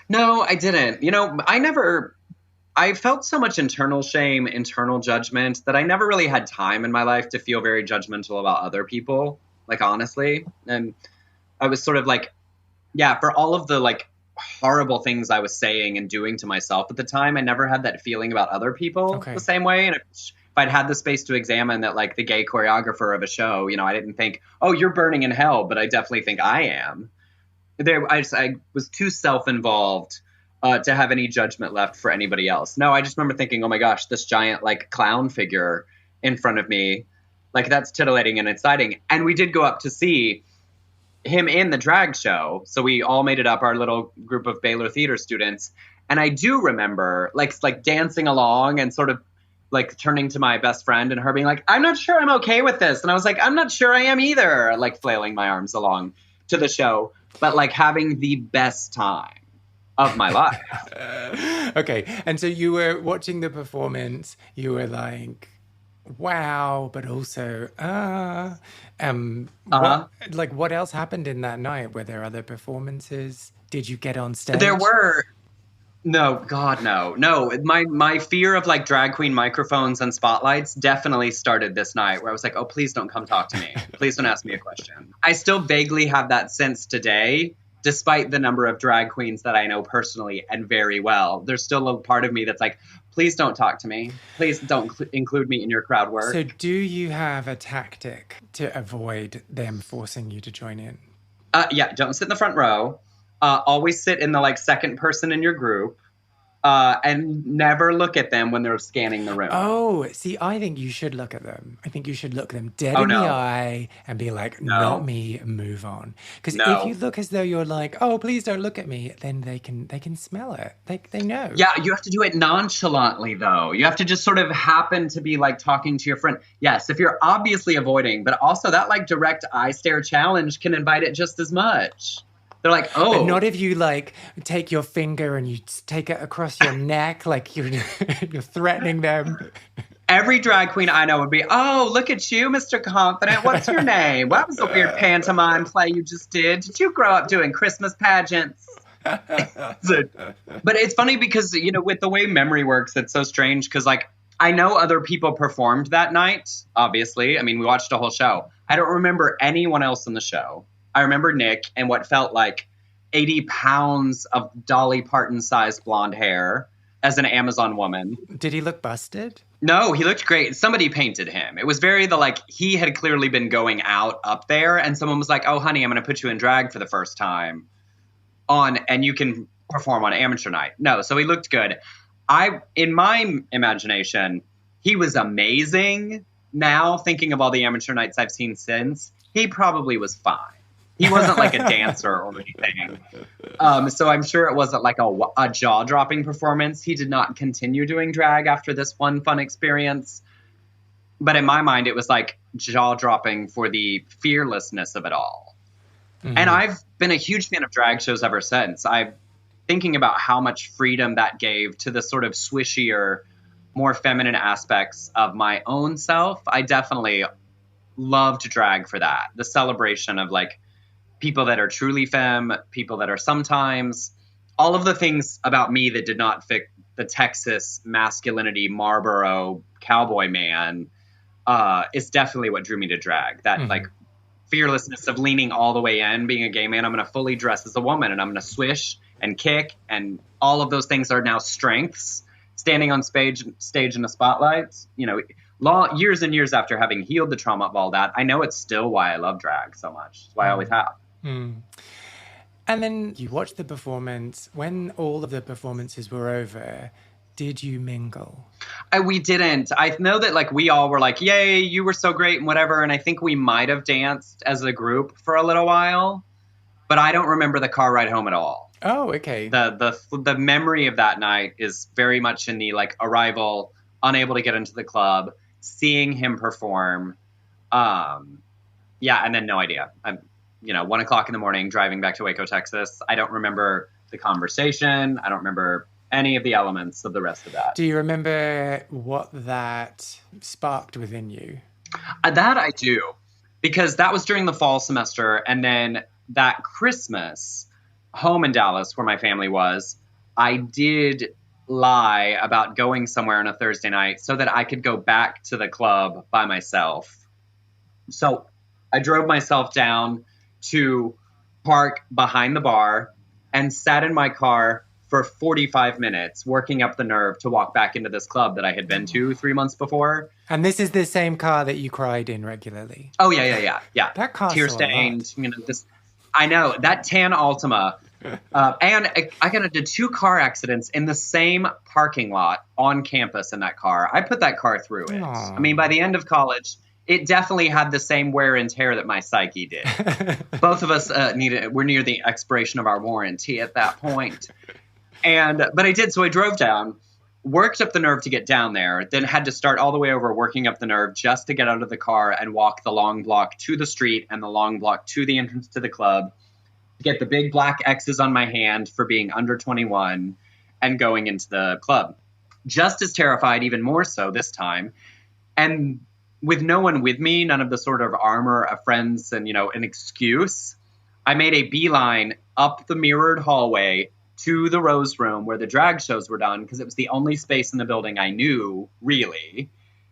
Speaker 1: No, I didn't. You know, I felt so much internal shame, internal judgment that I never really had time in my life to feel very judgmental about other people, like honestly. And I was sort of like, yeah, for all of the like horrible things I was saying and doing to myself at the time, I never had that feeling about other people the same way. And if I'd had the space to examine that, like the gay choreographer of a show, you know, I didn't think, oh, you're burning in hell, but I definitely think I am. I was too self-involved to have any judgment left for anybody else. No, I just remember thinking, oh my gosh, this giant like clown figure in front of me, like that's titillating and exciting. And we did go up to see him in the drag show. So we all made it up, our little group of Baylor theater students. And I do remember like dancing along and sort of like turning to my best friend and her being like, I'm not sure I'm okay with this. And I was like, I'm not sure I am either. Like flailing my arms along to the show, but like having the best time of my life.
Speaker 2: Okay. And so you were watching the performance, you were like, wow, but also, what else happened in that night? Were there other performances? Did you get on stage?
Speaker 1: There were. No, God, no. My fear of like drag queen microphones and spotlights definitely started this night where I was like, oh, please don't come talk to me. Please don't ask me a question. I still vaguely have that sense today, despite the number of drag queens that I know personally and very well. There's still a part of me that's like, please don't talk to me. Please don't include me in your crowd work.
Speaker 2: So do you have a tactic to avoid them forcing you to join in?
Speaker 1: Yeah, don't sit in the front row. Always sit in the like second person in your group. And never look at them when they're scanning the room.
Speaker 2: Oh, see, I think you should look at them. I think you should look them dead in the eye and be like, not me, move on. Because if you look as though you're like, oh, please don't look at me, then they can smell it. They know.
Speaker 1: Yeah, you have to do it nonchalantly, though. You have to just sort of happen to be like talking to your friend. Yes, if you're obviously avoiding, but also that like direct eye stare challenge can invite it just as much. They're like, oh.
Speaker 2: But not if you like take your finger and you take it across your neck, like you're threatening them.
Speaker 1: Every drag queen I know would be, oh, look at you, Mr. Confident. What's your name? What was the weird pantomime play you just did? Did you grow up doing Christmas pageants? So, but it's funny because, you know, with the way memory works, it's so strange because, like, I know other people performed that night, obviously. I mean, we watched a whole show. I don't remember anyone else in the show. I remember Nick and what felt like 80 pounds of Dolly Parton-sized blonde hair as an Amazon woman.
Speaker 2: Did he look busted?
Speaker 1: No, he looked great. Somebody painted him. It was very he had clearly been going out up there, and someone was like, oh, honey, I'm going to put you in drag for the first time and you can perform on amateur night. No, so he looked good. In my imagination, he was amazing. Now, thinking of all the amateur nights I've seen since, he probably was fine. He wasn't like a dancer or anything. So I'm sure it wasn't like a jaw-dropping performance. He did not continue doing drag after this one fun experience. But in my mind, it was like jaw-dropping for the fearlessness of it all. Mm-hmm. And I've been a huge fan of drag shows ever since. I'm thinking about how much freedom that gave to the sort of swishier, more feminine aspects of my own self. I definitely loved drag for that. The celebration of like people that are truly femme, people that are sometimes, all of the things about me that did not fit the Texas masculinity Marlboro cowboy man is definitely what drew me to drag. That like fearlessness of leaning all the way in, being a gay man. I'm going to fully dress as a woman and I'm going to swish and kick, and all of those things are now strengths. Standing on stage in the spotlight, you know, years and years after having healed the trauma of all that, I know it's still why I love drag so much. It's why I always have.
Speaker 2: Mm. And then you watched the performance. When all of the performances were over, did you mingle?
Speaker 1: We didn't. I know that like we all were like, yay, you were so great and whatever. And I think we might have danced as a group for a little while, but I don't remember the car ride home at all.
Speaker 2: Oh, okay.
Speaker 1: The memory of that night is very much in the like arrival, unable to get into the club, seeing him perform. And then no idea. I'm, 1 o'clock in the morning driving back to Waco, Texas. I don't remember the conversation. I don't remember any of the elements of the rest of that.
Speaker 2: Do you remember what that sparked within you?
Speaker 1: That I do, because that was during the fall semester. And then that Christmas, home in Dallas where my family was, I did lie about going somewhere on a Thursday night so that I could go back to the club by myself. So I drove myself down to park behind the bar and sat in my car for 45 minutes, working up the nerve to walk back into this club that I had been to 3 months before.
Speaker 2: And this is the same car that you cried in regularly?
Speaker 1: Oh, yeah.
Speaker 2: That costs
Speaker 1: tear-stained, I know, that tan Altima. And I got into 2 car accidents in the same parking lot on campus in that car. I put that car through it.
Speaker 2: Aww.
Speaker 1: I mean, by the end of college, it definitely had the same wear and tear that my psyche did. Both of us we're near the expiration of our warranty at that point. But I did, so I drove down, worked up the nerve to get down there, then had to start all the way over working up the nerve just to get out of the car and walk the long block to the street and the long block to the entrance to the club, to get the big black X's on my hand for being under 21 and going into the club. Just as terrified, even more so this time. And with no one with me, none of the sort of armor of friends and, an excuse, I made a beeline up the mirrored hallway to the Rose Room where the drag shows were done, because it was the only space in the building I knew, really.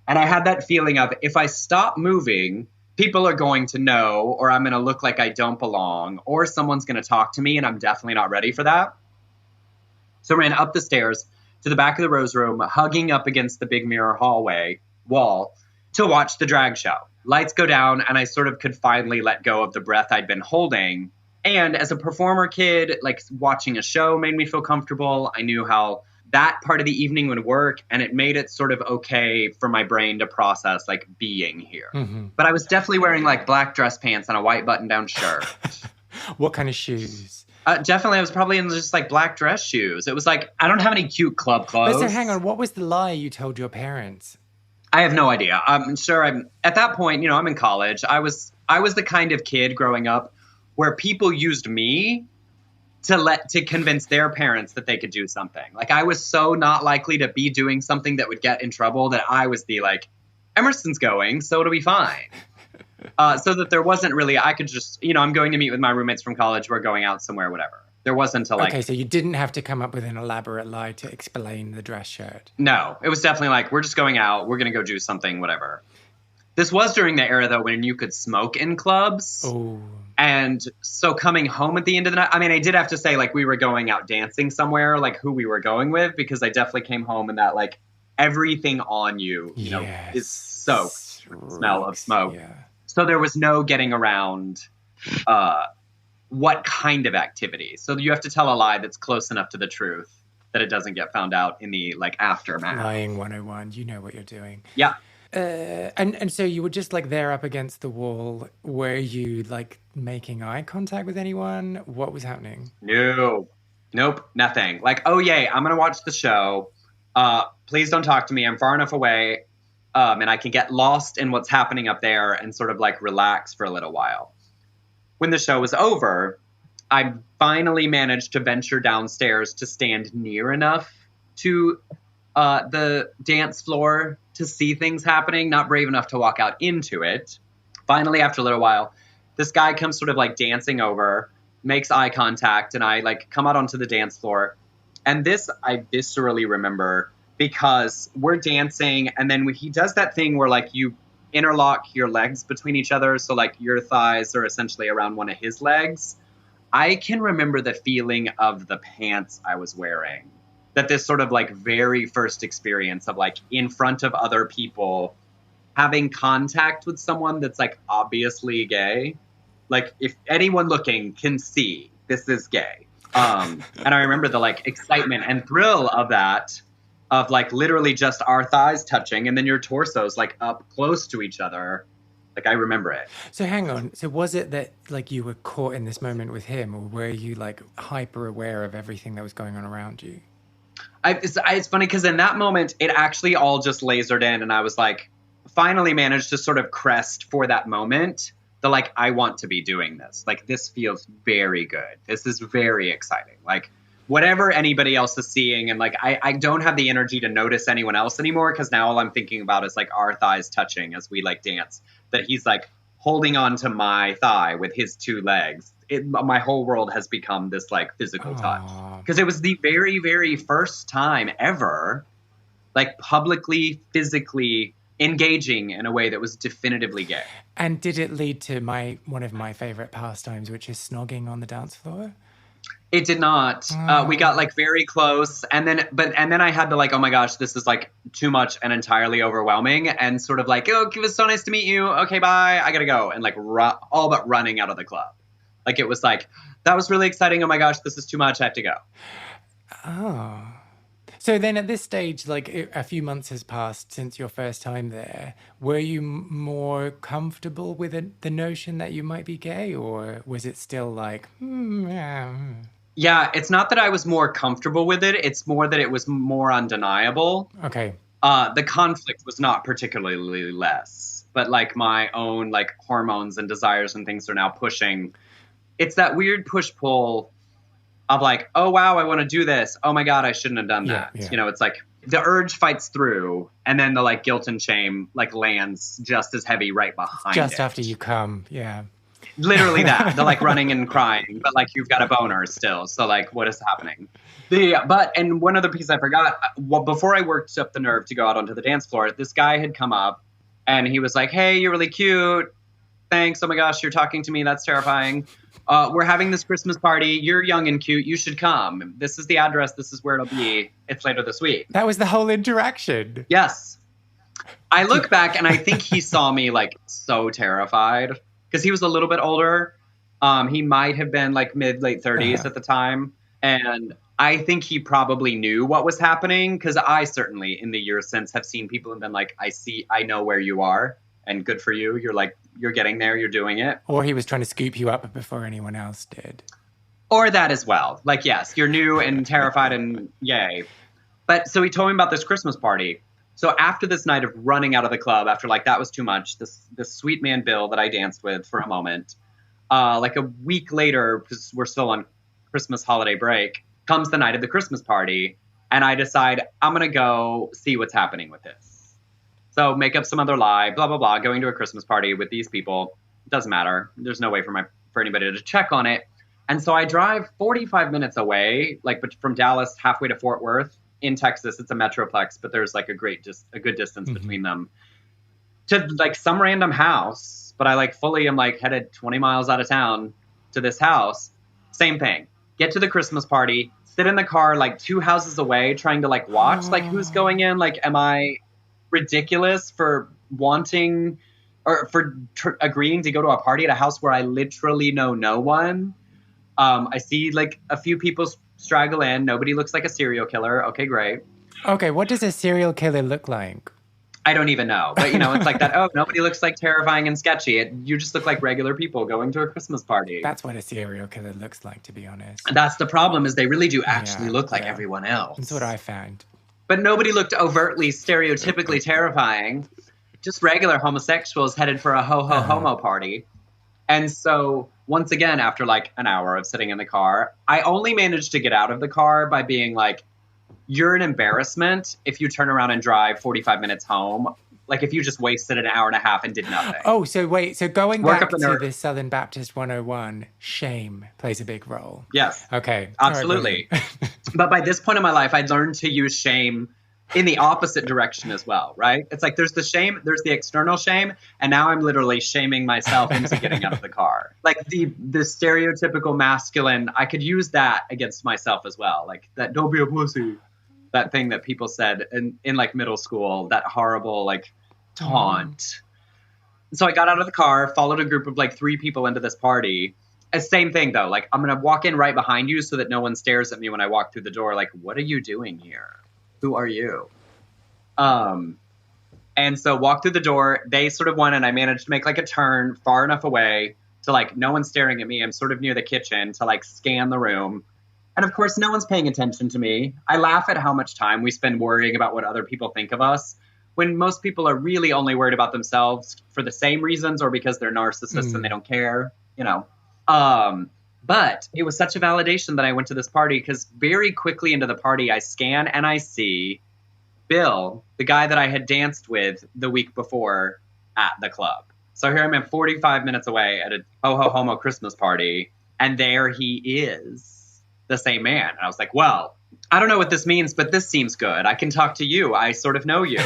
Speaker 1: And I had that feeling of, if I stop moving, people are going to know, or I'm going to look like I don't belong, or someone's going to talk to me, and I'm definitely not ready for that. So I ran up the stairs to the back of the Rose Room, hugging up against the big mirror hallway wall to watch the drag show. Lights go down, and I sort of could finally let go of the breath I'd been holding. And as a performer kid, like, watching a show made me feel comfortable. I knew how that part of the evening would work, and it made it sort of okay for my brain to process, like, being here. Mm-hmm. But I was definitely wearing, like, black dress pants and a white button-down shirt.
Speaker 2: What kind of shoes?
Speaker 1: Definitely, I was probably in just, like, black dress shoes. It was like, I don't have any cute club clothes.
Speaker 2: But so hang on, what was the lie you told your parents?
Speaker 1: I have no idea. I'm sure at that point, I'm in college. I was the kind of kid growing up where people used me to convince their parents that they could do something. Like, I was so not likely to be doing something that would get in trouble that I was the, like, Emerson's going, so it'll be fine. So that there wasn't really, I could just, I'm going to meet with my roommates from college. We're going out somewhere, whatever. There wasn't a like...
Speaker 2: Okay, so you didn't have to come up with an elaborate lie to explain the dress shirt.
Speaker 1: No, it was definitely like, we're just going out. We're going to go do something, whatever. This was during the era, though, when you could smoke in clubs.
Speaker 2: Oh.
Speaker 1: And so coming home at the end of the night, I mean, I did have to say, like, we were going out dancing somewhere, like, who we were going with, because I definitely came home and that, like, everything on you, you know, is soaked with the smell of smoke.
Speaker 2: Yeah.
Speaker 1: So there was no getting around what kind of activity. So you have to tell a lie that's close enough to the truth that it doesn't get found out in the, like, aftermath.
Speaker 2: Lying 101, you know what you're doing.
Speaker 1: Yeah.
Speaker 2: And so you were just like there up against the wall. Were you like making eye contact with anyone? What was happening?
Speaker 1: No. Nope. Nothing. Like, oh, yay, I'm going to watch the show. Please don't talk to me. I'm far enough away. And I can get lost in what's happening up there and sort of like relax for a little while. When the show was over, I finally managed to venture downstairs to stand near enough to the dance floor to see things happening, not brave enough to walk out into it. Finally, after a little while, this guy comes sort of like dancing over, makes eye contact, and I like come out onto the dance floor. And this I viscerally remember because we're dancing, and then he does that thing where like you interlock your legs between each other. So like your thighs are essentially around one of his legs. I can remember the feeling of the pants I was wearing. That this sort of like very first experience of like in front of other people having contact with someone that's like obviously gay. Like if anyone looking can see this is gay. And I remember the like excitement and thrill of that, of like literally just our thighs touching and then your torsos like up close to each other. Like I remember it.
Speaker 2: So hang on. So was it that like you were caught in this moment with him, or were you like hyper aware of everything that was going on around you?
Speaker 1: It's funny because in that moment, it actually all just lasered in. And I was like, finally managed to sort of crest for that moment. The like, I want to be doing this. Like, this feels very good. This is very exciting. Like, whatever anybody else is seeing. And like, I don't have the energy to notice anyone else anymore. Because now all I'm thinking about is like our thighs touching as we like dance. That he's like holding on to my thigh with his two legs. My whole world has become this like physical touch, because it was the very, very first time ever, like publicly, physically engaging in a way that was definitively gay.
Speaker 2: And did it lead to one of my favorite pastimes, which is snogging on the dance floor?
Speaker 1: It did not. We got like very close, and then I had to like, oh my gosh, this is like too much and entirely overwhelming, and sort of like, oh, it was so nice to meet you. Okay, bye. I gotta go, and like all but running out of the club. Like it was like, that was really exciting. Oh my gosh, this is too much. I have to go.
Speaker 2: Oh. So then at this stage, like a few months has passed since your first time there. Were you more comfortable with the notion that you might be gay, or was it still like,
Speaker 1: Yeah, it's not that I was more comfortable with it. It's more that it was more undeniable.
Speaker 2: Okay.
Speaker 1: The conflict was not particularly less, but like my own like hormones and desires and things are now pushing. It's that weird push-pull of like, oh, wow, I want to do this. Oh, my God, I shouldn't have done that.
Speaker 2: Yeah.
Speaker 1: You know, it's like the urge fights through, and then the like guilt and shame like lands just as heavy right behind
Speaker 2: just
Speaker 1: it.
Speaker 2: after you come. Yeah.
Speaker 1: Literally that. The like running and crying, but like you've got a boner still. So like, what is happening? And one other piece I forgot, before I worked up the nerve to go out onto the dance floor, this guy had come up and he was like, hey, you're really cute. Thanks. Oh my gosh, you're talking to me. That's terrifying. We're having this Christmas party. You're young and cute. You should come. This is the address. This is where it'll be. It's later this week.
Speaker 2: That was the whole interaction.
Speaker 1: Yes. I look back and I think he saw me like so terrified because he was a little bit older. He might have been like late 30s at the time. And I think he probably knew what was happening, because I certainly in the years since have seen people and been like, I know where you are. And good for you. You're like, you're getting there. You're doing it.
Speaker 2: Or he was trying to scoop you up before anyone else did.
Speaker 1: Or that as well. Like, yes, you're new and terrified and yay. But so he told me about this Christmas party. So after this night of running out of the club, after like that was too much, this sweet man Bill that I danced with for a moment, like a week later, because we're still on Christmas holiday break, comes the night of the Christmas party. And I decide I'm going to go see what's happening with this. So make up some other lie, blah, blah, blah, going to a Christmas party with these people. It doesn't matter. There's no way for anybody to check on it. And so I drive 45 minutes away, like from Dallas halfway to Fort Worth. In Texas, it's a metroplex, but there's like a good distance between them, to like some random house. But I like fully am like headed 20 miles out of town to this house. Same thing. Get to the Christmas party, sit in the car like 2 houses away, trying to like watch like who's going in. Like, am I ridiculous for wanting or for agreeing to go to a party at a house where I literally know no one? I see like a few people straggle in. Nobody looks like a serial killer. Okay, great.
Speaker 2: Okay, what does a serial killer look like?
Speaker 1: I don't even know. But, it's like that, oh, nobody looks like terrifying and sketchy. You just look like regular people going to a Christmas party.
Speaker 2: That's what a serial killer looks like, to be honest.
Speaker 1: And that's the problem, is they really do actually look like everyone else.
Speaker 2: That's what I found.
Speaker 1: But nobody looked overtly, stereotypically terrifying. Just regular homosexuals headed for a homo party. And so, once again, after like an hour of sitting in the car, I only managed to get out of the car by being like, you're an embarrassment if you turn around and drive 45 minutes home. Like if you just wasted an hour and a half and did nothing.
Speaker 2: Oh, so wait. So going back to the Southern Baptist 101, shame plays a big role.
Speaker 1: Yes.
Speaker 2: Okay.
Speaker 1: Absolutely. Right, but by this point in my life, I'd learned to use shame in the opposite direction as well, right? It's like there's the shame, there's the external shame, and now I'm literally shaming myself into getting out of the car. Like the stereotypical masculine, I could use that against myself as well. Like that, don't be a pussy. That thing that people said in like middle school, that horrible like taunt. So I got out of the car, followed a group of like 3 people into this party. Same thing though, like I'm going to walk in right behind you so that no one stares at me when I walk through the door. Like, what are you doing here? Who are you? And so walk through the door, they sort of went, and I managed to make like a turn far enough away to like no one's staring at me. I'm sort of near the kitchen to like scan the room. And of course, no one's paying attention to me. I laugh at how much time we spend worrying about what other people think of us, when most people are really only worried about themselves for the same reasons or because they're narcissists and they don't care, But it was such a validation that I went to this party, because very quickly into the party, I scan and I see Bill, the guy that I had danced with the week before at the club. So here I'm 45 minutes away at a homo Christmas party, and there he is. The same man. And I was like, well, I don't know what this means, but this seems good. I can talk to you. I sort of know you.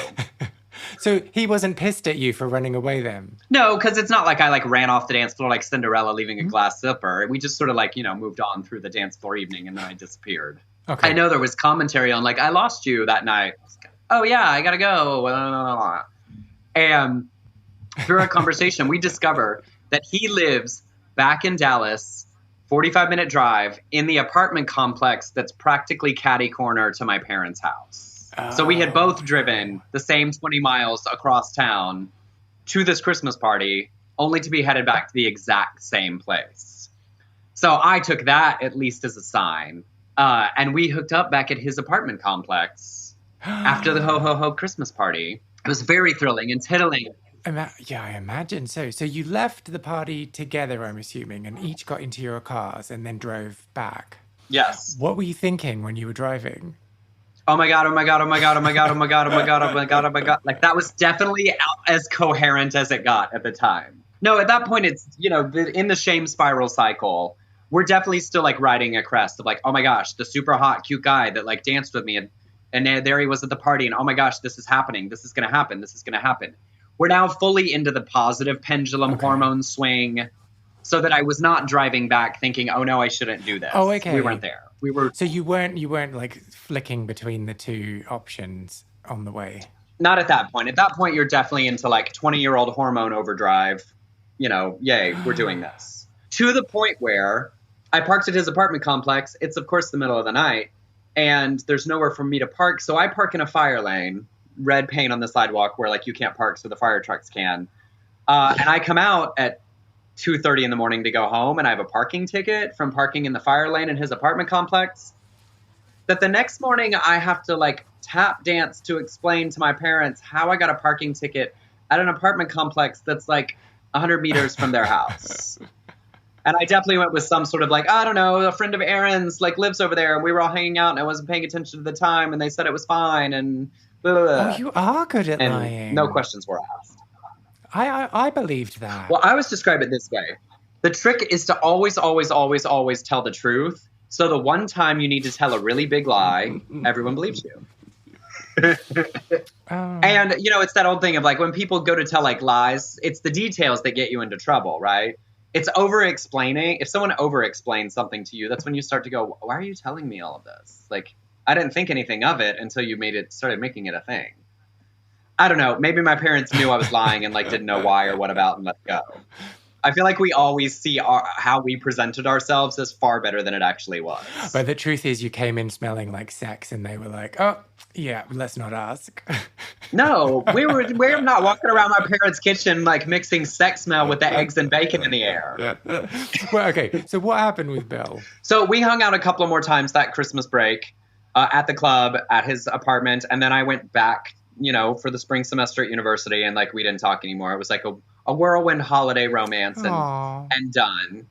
Speaker 2: So he wasn't pissed at you for running away then?
Speaker 1: No, because it's not like I like ran off the dance floor like Cinderella leaving a glass slipper. We just sort of like, moved on through the dance floor evening, and then I disappeared. Okay. I know there was commentary on like, I lost you that night. Oh yeah, I gotta go. And through our conversation, we discover that he lives back in Dallas, 45-minute drive in the apartment complex that's practically catty corner to my parents' house. Oh. So we had both driven the same 20 miles across town to this Christmas party, only to be headed back to the exact same place. So I took that at least as a sign. And we hooked up back at his apartment complex after the ho Christmas party. It was very thrilling and titillating.
Speaker 2: Yeah, I imagine so. So you left the party together, I'm assuming, and each got into your cars and then drove back.
Speaker 1: Yes.
Speaker 2: What were you thinking when you were driving?
Speaker 1: Oh my God, oh my God, oh my God, oh my God, oh my God, oh my God, oh my God, oh my God. Like that was definitely as coherent as it got at the time. No, at that point it's, in the shame spiral cycle, we're definitely still like riding a crest of like, oh my gosh, the super hot, cute guy that like danced with me. And there he was at the party, and oh my gosh, this is happening. This is going to happen. This is going to happen. We're now fully into the positive pendulum hormone swing, so that I was not driving back thinking, oh no, I shouldn't do this.
Speaker 2: Oh, okay.
Speaker 1: We weren't there. We were.
Speaker 2: So you weren't like flicking between the two options on the way?
Speaker 1: Not at that point. At that point, you're definitely into like 20-year-old hormone overdrive. Yay, we're doing this. To the point where I parked at his apartment complex. It's of course the middle of the night, and there's nowhere for me to park. So I park in a fire lane. Red paint on the sidewalk where like you can't park so the fire trucks can. And I come out at 2:30 in the morning to go home, and I have a parking ticket from parking in the fire lane in his apartment complex. That the next morning I have to like tap dance to explain to my parents how I got a parking ticket at an apartment complex that's like 100 meters from their house. And I definitely went with some sort of like, I don't know, a friend of Aaron's like lives over there, and we were all hanging out and I wasn't paying attention to the time, and they said it was fine, and
Speaker 2: Oh, you are good at lying.
Speaker 1: No questions were asked.
Speaker 2: I believed that.
Speaker 1: Well, I always describe it this way. The trick is to always, always, always, always tell the truth. So the one time you need to tell a really big lie, everyone believes you. And, you know, it's that old thing of like when people go to tell like lies, it's the details that get you into trouble, right? It's over-explaining. If someone over-explains something to you, that's when you start to go, why are you telling me all of this? Like, I didn't think anything of it until you started making it a thing. I don't know. Maybe my parents knew I was lying and like didn't know why or what about and let it go. I feel like we always see how we presented ourselves as far better than it actually was.
Speaker 2: But the truth is you came in smelling like sex and they were like, oh, yeah, let's not ask.
Speaker 1: No, we're not walking around my parents' kitchen like mixing sex smell with the eggs and bacon in the air.
Speaker 2: Well, okay, so what happened with Bill?
Speaker 1: So we hung out a couple of more times that Christmas break at the club, at his apartment, and then I went back, you know, for the spring semester at university, and like we didn't talk anymore. It was like a whirlwind holiday romance and done.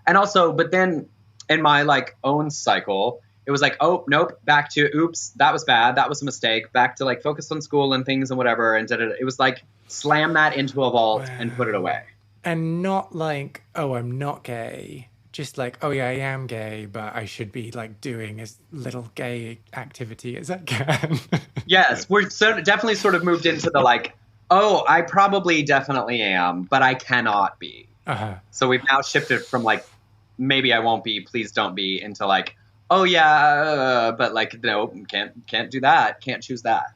Speaker 1: And also, but then in my like own cycle, it was like, oh, nope, back to, oops, that was bad. That was a mistake. Back to like focus on school and things and whatever. And it was like, slam that into a vault and put it away.
Speaker 2: And not like, oh, I'm not gay. Just like, oh yeah, I am gay, but I should be like doing as little gay activity as I can.
Speaker 1: Yes, we're definitely sort of moved into the like, oh, I probably definitely am, but I cannot be. So we've now shifted from like, maybe I won't be, please don't be, into like, oh yeah, but like, no, can't do that, can't choose that.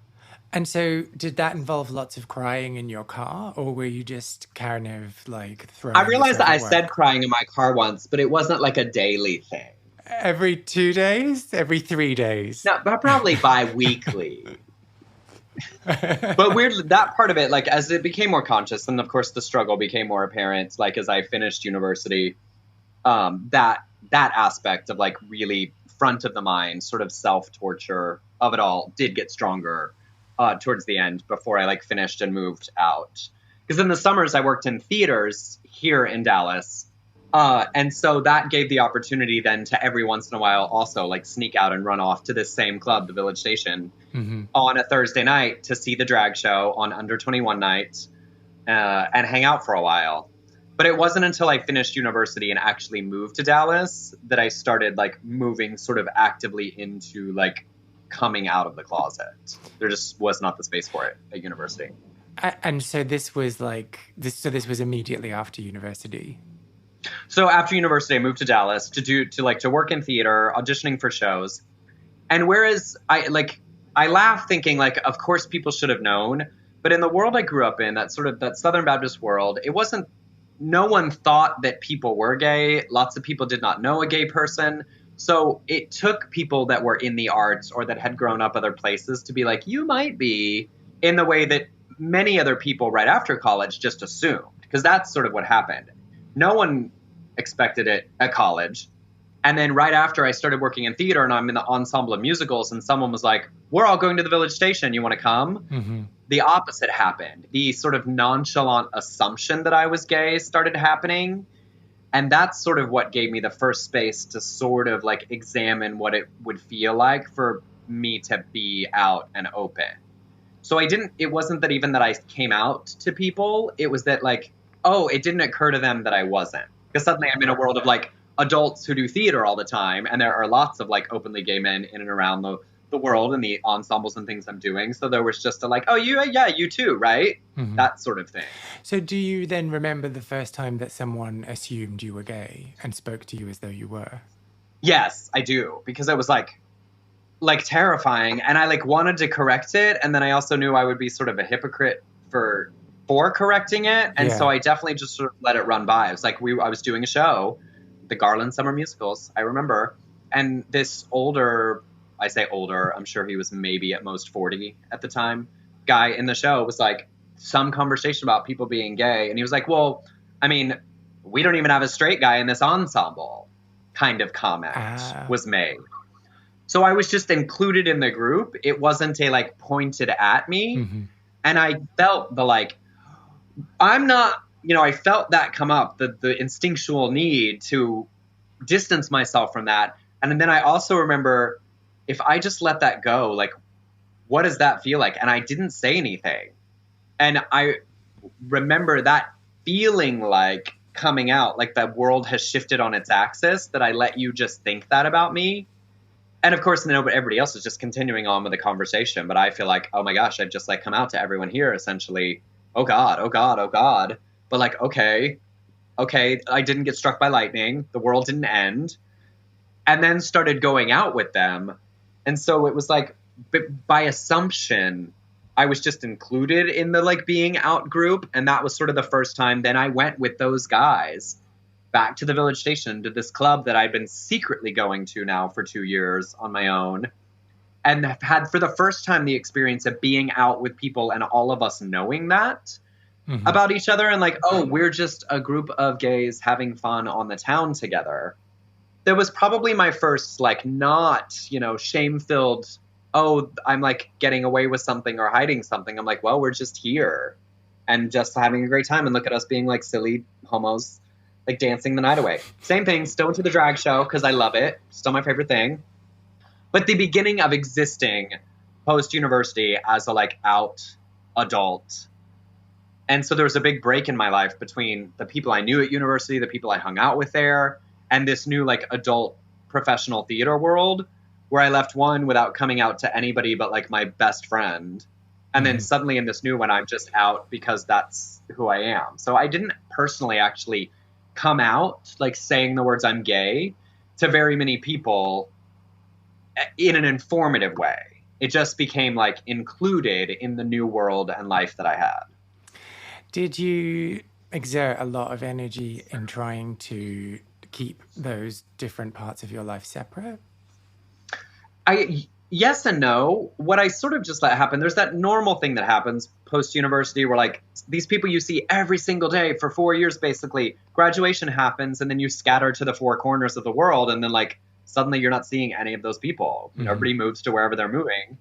Speaker 2: And so did that involve lots of crying in your car, or were you just kind of like throwing?
Speaker 1: I realized that I said crying in my car once, but it wasn't like a daily thing.
Speaker 2: Every 2 days? Every 3 days?
Speaker 1: No, but probably bi-weekly. But weirdly, that part of it, like as it became more conscious, and of course the struggle became more apparent, like as I finished university, that aspect of like really front of the mind sort of self-torture of it all did get stronger towards the end before I like finished and moved out. Because in the summers I worked in theaters here in Dallas. And so that gave the opportunity then to every once in a while also like sneak out and run off to this same club, the Village Station, on a Thursday night to see the drag show on Under 21 night and hang out for a while. But it wasn't until I finished university and actually moved to Dallas that I started like moving sort of actively into like coming out of the closet. There just was not the space for it at university.
Speaker 2: And so this was like this. So this was immediately after university.
Speaker 1: So after university, I moved to Dallas to work in theater, auditioning for shows. And whereas I laugh thinking like, of course people should have known, but in the world I grew up in, that Southern Baptist world, no one thought that people were gay. Lots of people did not know a gay person. So it took people that were in the arts or that had grown up other places to be like, you might be, in the way that many other people right after college just assumed, because that's sort of what happened. No one expected it at college. And then right after I started working in theater and I'm in the ensemble of musicals and someone was like, we're all going to the Village Station. You want to come? The opposite happened. The sort of nonchalant assumption that I was gay started happening. And that's sort of what gave me the first space to sort of like examine what it would feel like for me to be out and open. So it wasn't that even that I came out to people. It was that like, oh, it didn't occur to them that I wasn't. Because suddenly I'm in a world of like adults who do theater all the time. And there are lots of like openly gay men in and around the world and the ensembles and things I'm doing. So there was just a like, oh, you too, right? That sort of thing.
Speaker 2: So do you then remember the first time that someone assumed you were gay and spoke to you as though you were?
Speaker 1: Yes, I do. Because it was like terrifying. And I like wanted to correct it. And then I also knew I would be sort of a hypocrite for correcting it. And so I definitely just sort of let it run by. It was like I was doing a show, the Garland Summer Musicals, I remember. And this I say older, I'm sure he was maybe at most 40 at the time, guy in the show was like, some conversation about people being gay. And he was like, well, I mean, we don't even have a straight guy in this ensemble, kind of comment was made. So I was just included in the group. It wasn't a like pointed at me. And I felt the like, I'm not, I felt that come up, the instinctual need to distance myself from that. And then I also remember, if I just let that go, like, what does that feel like? And I didn't say anything. And I remember that feeling like coming out, like the world has shifted on its axis, that I let you just think that about me. And of course, everybody else is just continuing on with the conversation. But I feel like, oh my gosh, I've just like come out to everyone here essentially. Oh God, oh God, oh God. But like, okay, I didn't get struck by lightning. The world didn't end. And then started going out with them. And so it was like, by assumption, I was just included in the like being out group. And that was sort of the first time. Then I went with those guys back to the village station, to this club that I'd been secretly going to now for 2 years on my own. And had for the first time the experience of being out with people and all of us knowing that about each other. And like, oh, we're just a group of gays having fun on the town together. That was probably my first, like, not, shame-filled, oh, I'm like getting away with something or hiding something. I'm like, well, we're just here and just having a great time. And look at us being like silly homos, like dancing the night away. Same thing, still into the drag show because I love it. Still my favorite thing. But the beginning of existing post-university as a like out adult. And so there was a big break in my life between the people I knew at university, the people I hung out with there, and this new like adult professional theater world where I left one without coming out to anybody but like my best friend. And then suddenly in this new one, I'm just out because that's who I am. So I didn't personally actually come out like saying the words I'm gay to very many people in an informative way. It just became like included in the new world and life that I had.
Speaker 2: Did you exert a lot of energy in trying to keep those different parts of your life separate?
Speaker 1: Yes and no. What I sort of just let happen, there's that normal thing that happens post-university where like these people you see every single day for 4 years, basically, graduation happens and then you scatter to the four corners of the world. And then like suddenly you're not seeing any of those people. Everybody moves to wherever they're moving.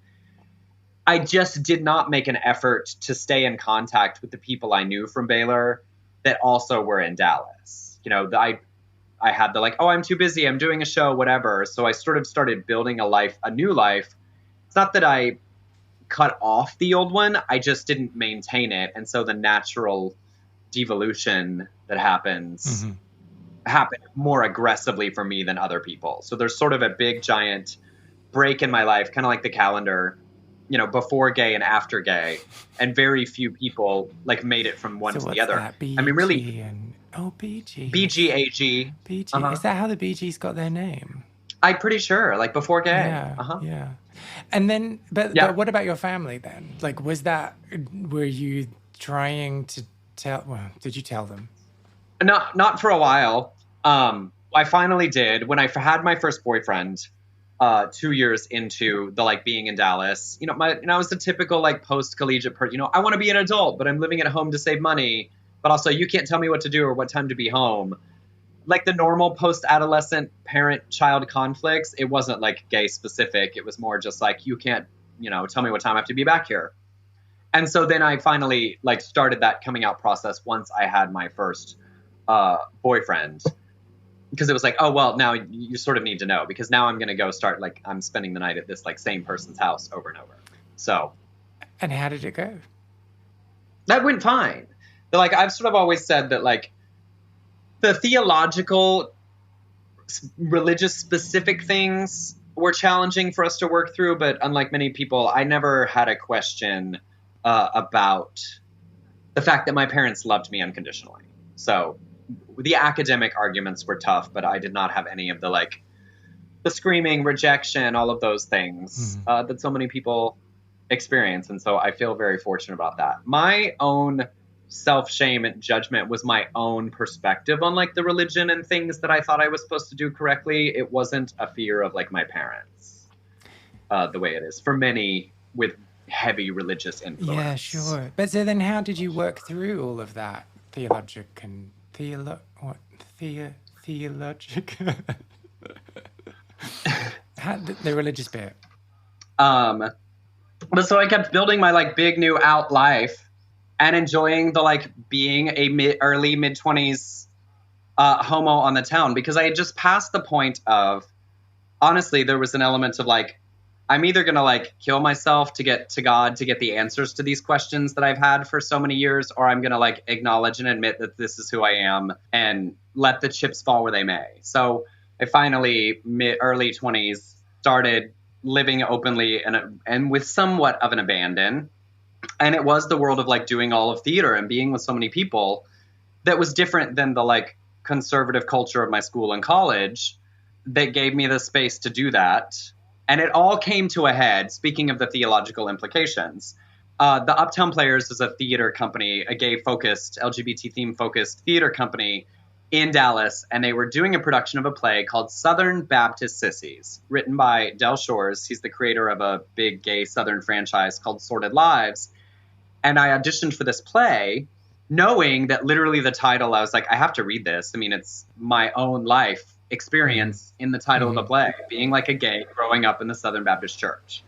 Speaker 1: I just did not make an effort to stay in contact with the people I knew from Baylor that also were in Dallas. I had the like, oh, I'm too busy, I'm doing a show, whatever. So I sort of started building a new life. It's not that I cut off the old one, I just didn't maintain it. And so the natural devolution that happens happened more aggressively for me than other people. So there's sort of a big giant break in my life, kind of like the calendar, before gay and after gay. And very few people like made it from one to the other.
Speaker 2: BG
Speaker 1: I mean, really.
Speaker 2: BG.
Speaker 1: BGAG.
Speaker 2: BG. Is that how the Bee Gees got their name?
Speaker 1: I'm pretty sure, like before gay.
Speaker 2: Yeah. And then, but what about your family then? Like, were you trying to did you tell them?
Speaker 1: Not for a while. I finally did when I had my first boyfriend 2 years into the like being in Dallas. I was the typical like post-collegiate person. I want to be an adult, but I'm living at home to save money. But also, you can't tell me what to do or what time to be home. Like the normal post-adolescent parent-child conflicts, it wasn't like gay specific. It was more just like, you can't, tell me what time I have to be back here. And so then I finally like started that coming out process once I had my first boyfriend. Because it was like, oh, well, now you sort of need to know. Because now I'm going to go start, like, I'm spending the night at this like same person's house over and over. So.
Speaker 2: And how did it go?
Speaker 1: That went fine. Like, I've sort of always said that, like, the theological, religious specific things were challenging for us to work through. But unlike many people, I never had a question about the fact that my parents loved me unconditionally. So the academic arguments were tough, but I did not have any of the, like, the screaming, rejection, all of those things that so many people experience. And so I feel very fortunate about that. My own self-shame and judgment was my own perspective on like the religion and things that I thought I was supposed to do correctly. It wasn't a fear of like my parents, the way it is for many with heavy religious influence.
Speaker 2: Yeah, sure. But so then how did you work through all of that theologic? The religious bit?
Speaker 1: But so I kept building my like big new out life and enjoying the like being a early mid-20s homo on the town, because I had just passed the point of, honestly, there was an element of like, I'm either going to like kill myself to get to God to get the answers to these questions that I've had for so many years, or I'm going to like acknowledge and admit that this is who I am and let the chips fall where they may. So I finally, early 20s, started living openly and with somewhat of an abandon. And it was the world of like doing all of theater and being with so many people that was different than the like conservative culture of my school and college that gave me the space to do that. And it all came to a head, speaking of the theological implications. The Uptown Players is a theater company, a gay-focused, LGBT-theme-focused theater company in Dallas, and they were doing a production of a play called Southern Baptist Sissies, written by Del Shores. He's the creator of a big gay Southern franchise called Sordid Lives. And I auditioned for this play, knowing that literally the title, I was like, I have to read this. I mean, it's my own life experience in the title of the play, being like a gay growing up in the Southern Baptist Church.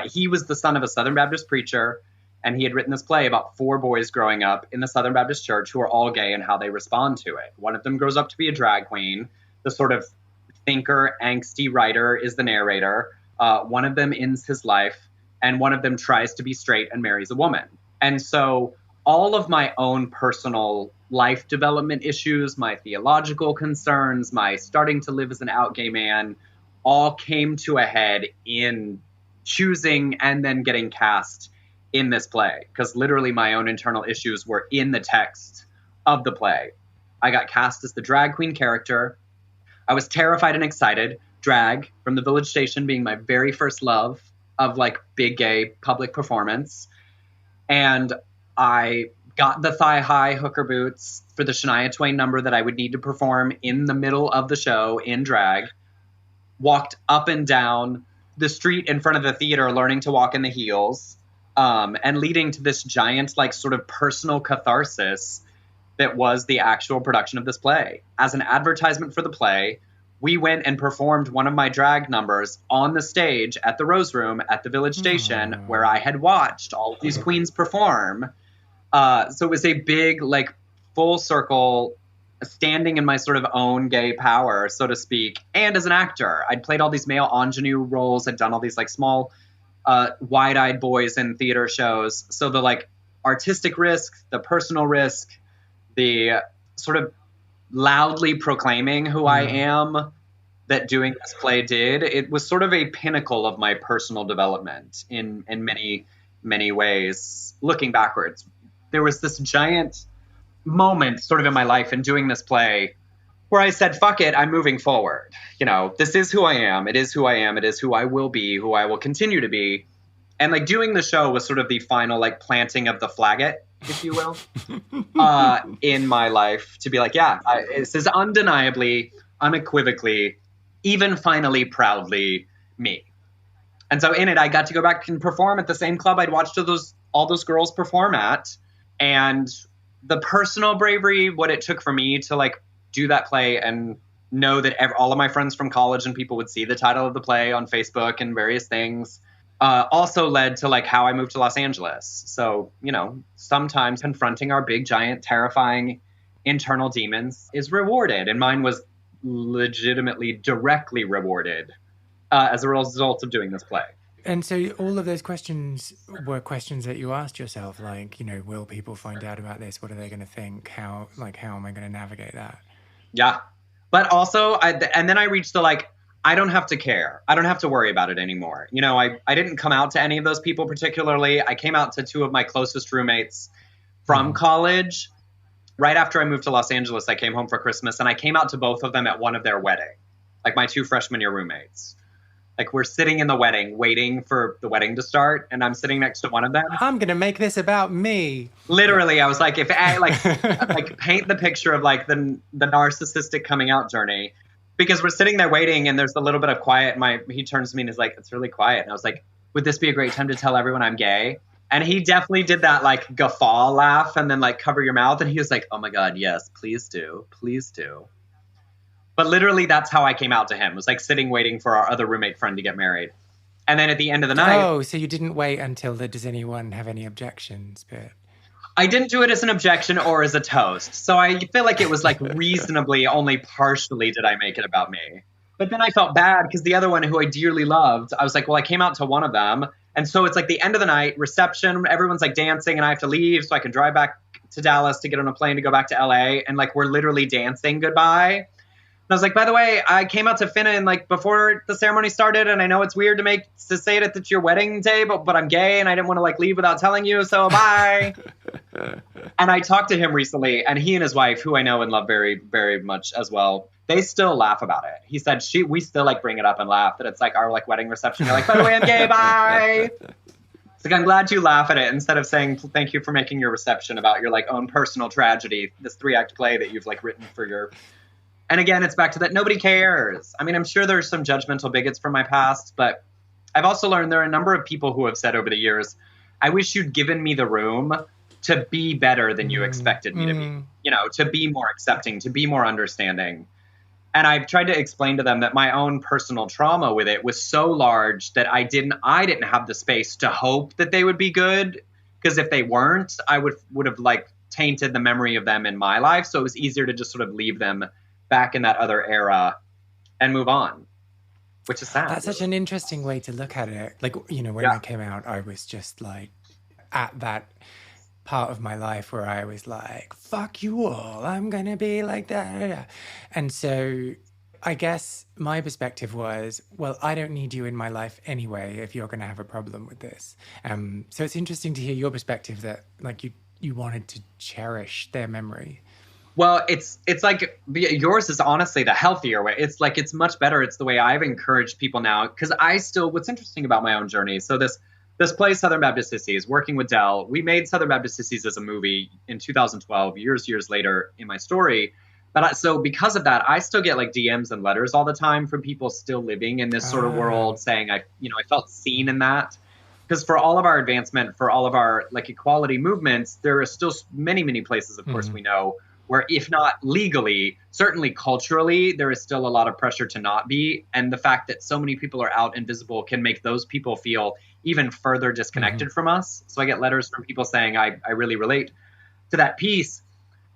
Speaker 1: He was the son of a Southern Baptist preacher, and he had written this play about 4 boys growing up in the Southern Baptist Church who are all gay and how they respond to it. One of them grows up to be a drag queen. The sort of thinker, angsty writer is the narrator. One of them ends his life, and one of them tries to be straight and marries a woman. And so all of my own personal life development issues, my theological concerns, my starting to live as an out gay man, all came to a head in choosing and then getting cast in this play. Because literally my own internal issues were in the text of the play. I got cast as the drag queen character. I was terrified and excited. Drag from the Village Station being my very first love of like big gay public performance. And I got the thigh-high hooker boots for the Shania Twain number that I would need to perform in the middle of the show in drag, walked up and down the street in front of the theater learning to walk in the heels, and leading to this giant, like, sort of personal catharsis that was the actual production of this play. As an advertisement for the play, we went and performed one of my drag numbers on the stage at the Rose Room at the Village Station, where I had watched all of these queens perform. So it was a big, like, full circle standing in my sort of own gay power, so to speak. And as an actor, I'd played all these male ingenue roles. I'd done all these like small, wide-eyed boys in theater shows. So the like artistic risk, the personal risk, the sort of loudly proclaiming who I am that doing this play did, it was sort of a pinnacle of my personal development in many, many ways. Looking backwards, there was this giant moment sort of in my life in doing this play where I said, fuck it, I'm moving forward. You know, this is who I am. It is who I am. It is who I will be, who I will continue to be. And like doing the show was sort of the final like planting of the flagget, if you will, in my life to be like, yeah, this is undeniably, unequivocally, even finally proudly me. And so in it, I got to go back and perform at the same club I'd watched all those girls perform at. And the personal bravery, what it took for me to like do that play and know that all of my friends from college and people would see the title of the play on Facebook and various things, also led to like how I moved to Los Angeles. So, you know, sometimes confronting our big, giant, terrifying internal demons is rewarded. And mine was legitimately directly rewarded as a result of doing this play.
Speaker 2: And so all of those questions were questions that you asked yourself, like, you know, will people find out about this? What are they going to think? How am I going to navigate that?
Speaker 1: Yeah. But also, and then I reached the, like, I don't have to care. I don't have to worry about it anymore. You know, I didn't come out to any of those people particularly. I came out to 2 of my closest roommates from college. Right after I moved to Los Angeles, I came home for Christmas, and I came out to both of them at one of their weddings, like my 2 freshman year roommates. Like, we're sitting in the wedding, waiting for the wedding to start, and I'm sitting next to one of them.
Speaker 2: I'm going to make this about me.
Speaker 1: Literally, I was like, if I, like paint the picture of, like, the narcissistic coming out journey. Because we're sitting there waiting, and there's a little bit of quiet. He turns to me and is like, it's really quiet. And I was like, would this be a great time to tell everyone I'm gay? And he definitely did that, like, guffaw laugh and then, like, cover your mouth. And he was like, oh, my God, yes, please do. Please do. But literally, that's how I came out to him. It was like sitting waiting for our other roommate friend to get married. And then at the end of the night...
Speaker 2: Oh, so you didn't wait until does anyone have any objections? But
Speaker 1: I didn't do it as an objection or as a toast. So I feel like it was like reasonably only partially did I make it about me. But then I felt bad because the other one who I dearly loved, I was like, well, I came out to one of them. And so it's like the end of the night, reception, everyone's like dancing and I have to leave so I can drive back to Dallas to get on a plane to go back to LA. And like, we're literally dancing goodbye. And I was like, by the way, I came out to Finna and like before the ceremony started. And I know it's weird to say it at your wedding day, but I'm gay and I didn't want to like leave without telling you. So bye. And I talked to him recently and he and his wife, who I know and love very, very much as well, they still laugh about it. He said we still like bring it up and laugh that it's like our like wedding reception. You're like, by the way, I'm gay, bye. It's like, I'm glad you laugh at it instead of saying thank you for making your reception about your like own personal tragedy, this 3-act play that you've like written for your. And again, it's back to that nobody cares. I mean, I'm sure there's some judgmental bigots from my past, but I've also learned there are a number of people who have said over the years, I wish you'd given me the room to be better than you expected me to be, you know, to be more accepting, to be more understanding. And I've tried to explain to them that my own personal trauma with it was so large that I didn't have the space to hope that they would be good. Because if they weren't, I would have like tainted the memory of them in my life. So it was easier to just sort of leave them back in that other era and move on, which is sad.
Speaker 2: That's such an interesting way to look at it. Like, you know, when I came out, I was just like at that part of my life where I was like, fuck you all, I'm gonna be like that. And so I guess my perspective was, well, I don't need you in my life anyway if you're gonna have a problem with this. So it's interesting to hear your perspective that like you wanted to cherish their memory.
Speaker 1: Well, it's like yours is honestly the healthier way. It's like, it's much better. It's the way I've encouraged people now. Because what's interesting about my own journey. So this play, Southern Baptist Sissies, working with Del, we made Southern Baptist Sissies as a movie in 2012, years later in my story. But so because of that, I still get like DMs and letters all the time from people still living in this sort of world saying, I felt seen in that. Because for all of our advancement, for all of our like equality movements, there are still many, many places, of course, we know, where if not legally, certainly culturally, there is still a lot of pressure to not be. And the fact that so many people are out and visible can make those people feel even further disconnected from us. So I get letters from people saying, I really relate to that piece.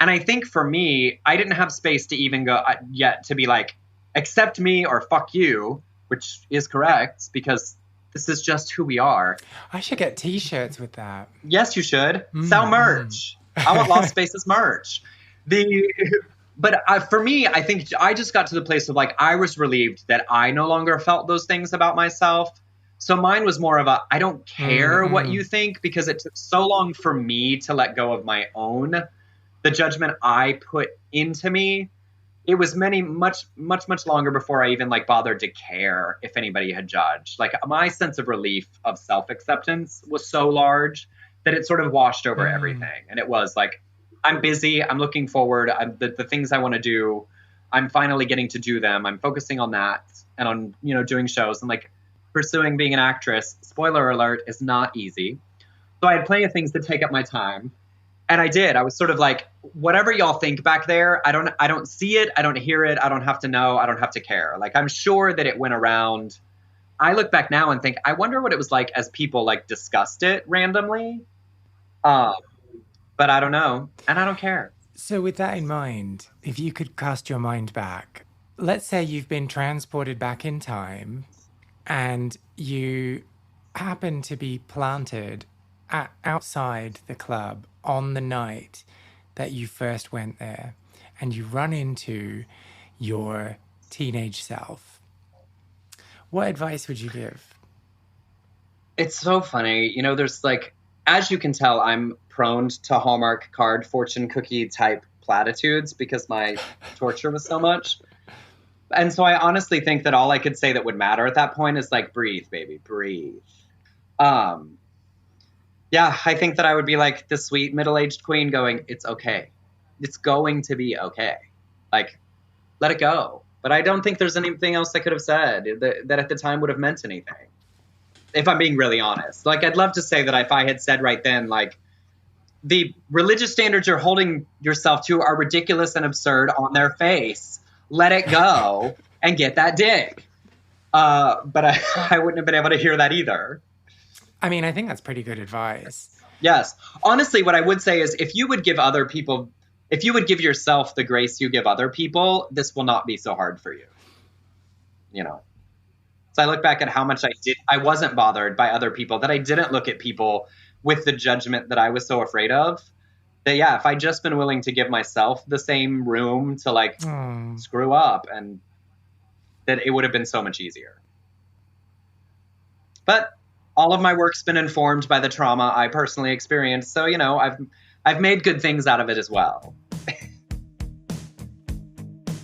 Speaker 1: And I think for me, I didn't have space to even go yet to be like, accept me or fuck you, which is correct because this is just who we are.
Speaker 2: I should get t-shirts with that.
Speaker 1: Yes, you should. Sell merch. I want Lost Spaces merch. But for me, I think I just got to the place of like, I was relieved that I no longer felt those things about myself. So mine was more of a, I don't care what you think, because it took so long for me to let go of my own, the judgment I put into me. It was much longer before I even like bothered to care if anybody had judged. Like my sense of relief of self-acceptance was so large that it sort of washed over everything. And it was like, I'm busy. I'm looking forward. The things I want to do, I'm finally getting to do them. I'm focusing on that and on, doing shows and like pursuing being an actress. Spoiler alert, is not easy. So I had plenty of things to take up my time. And I did. I was sort of like, whatever y'all think back there, I don't see it. I don't hear it. I don't have to know. I don't have to care. Like, I'm sure that it went around. I look back now and think, I wonder what it was like as people like discussed it randomly. But I don't know, and I don't care.
Speaker 2: So with that in mind, if you could cast your mind back, let's say you've been transported back in time and you happen to be planted outside the club on the night that you first went there, and you run into your teenage self. What advice would you give?
Speaker 1: It's so funny. There's like, as you can tell, I'm prone to Hallmark card fortune cookie type platitudes because my torture was so much. And so I honestly think that all I could say that would matter at that point is like, breathe, baby, breathe. Yeah, I think that I would be like the sweet middle-aged queen going, it's okay. It's going to be okay. Like, let it go. But I don't think there's anything else I could have said that at the time would have meant anything. If I'm being really honest. Like, I'd love to say that if I had said right then, like, the religious standards you're holding yourself to are ridiculous and absurd on their face. Let it go and get that dick. But I wouldn't have been able to hear that either.
Speaker 2: I mean, I think that's pretty good advice.
Speaker 1: Yes. Honestly, what I would say is if you would give yourself the grace you give other people, this will not be so hard for you. So I look back at how much I wasn't bothered by other people, that I didn't look at people with the judgment that I was so afraid of. That, yeah, if I'd just been willing to give myself the same room to like screw up, and that it would have been so much easier. But all of my work's been informed by the trauma I personally experienced. So, I've made good things out of it as well.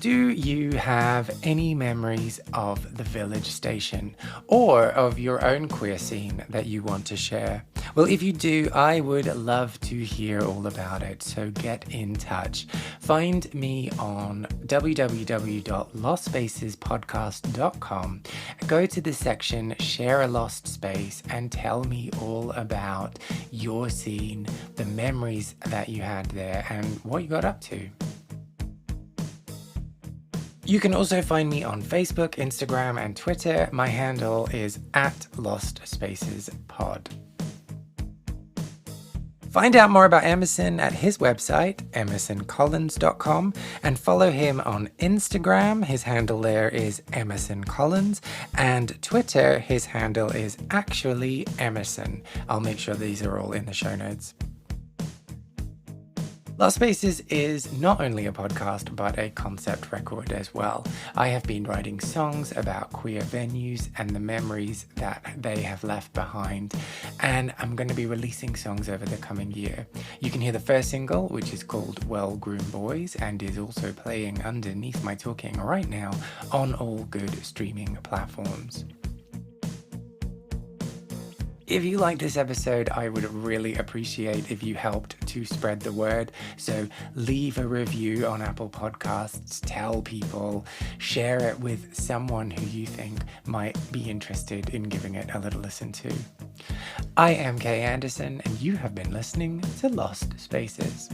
Speaker 2: Do you have any memories of the Village Station or of your own queer scene that you want to share? Well, if you do, I would love to hear all about it, so get in touch. Find me on www.lostspacespodcast.com. Go to the section Share a Lost Space and tell me all about your scene, the memories that you had there, and what you got up to. You can also find me on Facebook, Instagram, and Twitter. My handle is @LostSpacesPod. Find out more about Emerson at his website, emersoncollins.com, and follow him on Instagram. His handle there is Emerson Collins, and Twitter, his handle is actually Emerson. I'll make sure these are all in the show notes. Lost Spaces is not only a podcast, but a concept record as well. I have been writing songs about queer venues and the memories that they have left behind, and I'm going to be releasing songs over the coming year. You can hear the first single, which is called Well Groomed Boys, and is also playing underneath my talking right now on all good streaming platforms. If you like this episode, I would really appreciate if you helped to spread the word. So leave a review on Apple Podcasts, tell people, share it with someone who you think might be interested in giving it a little listen to. I am Kay Anderson, and you have been listening to Lost Spaces.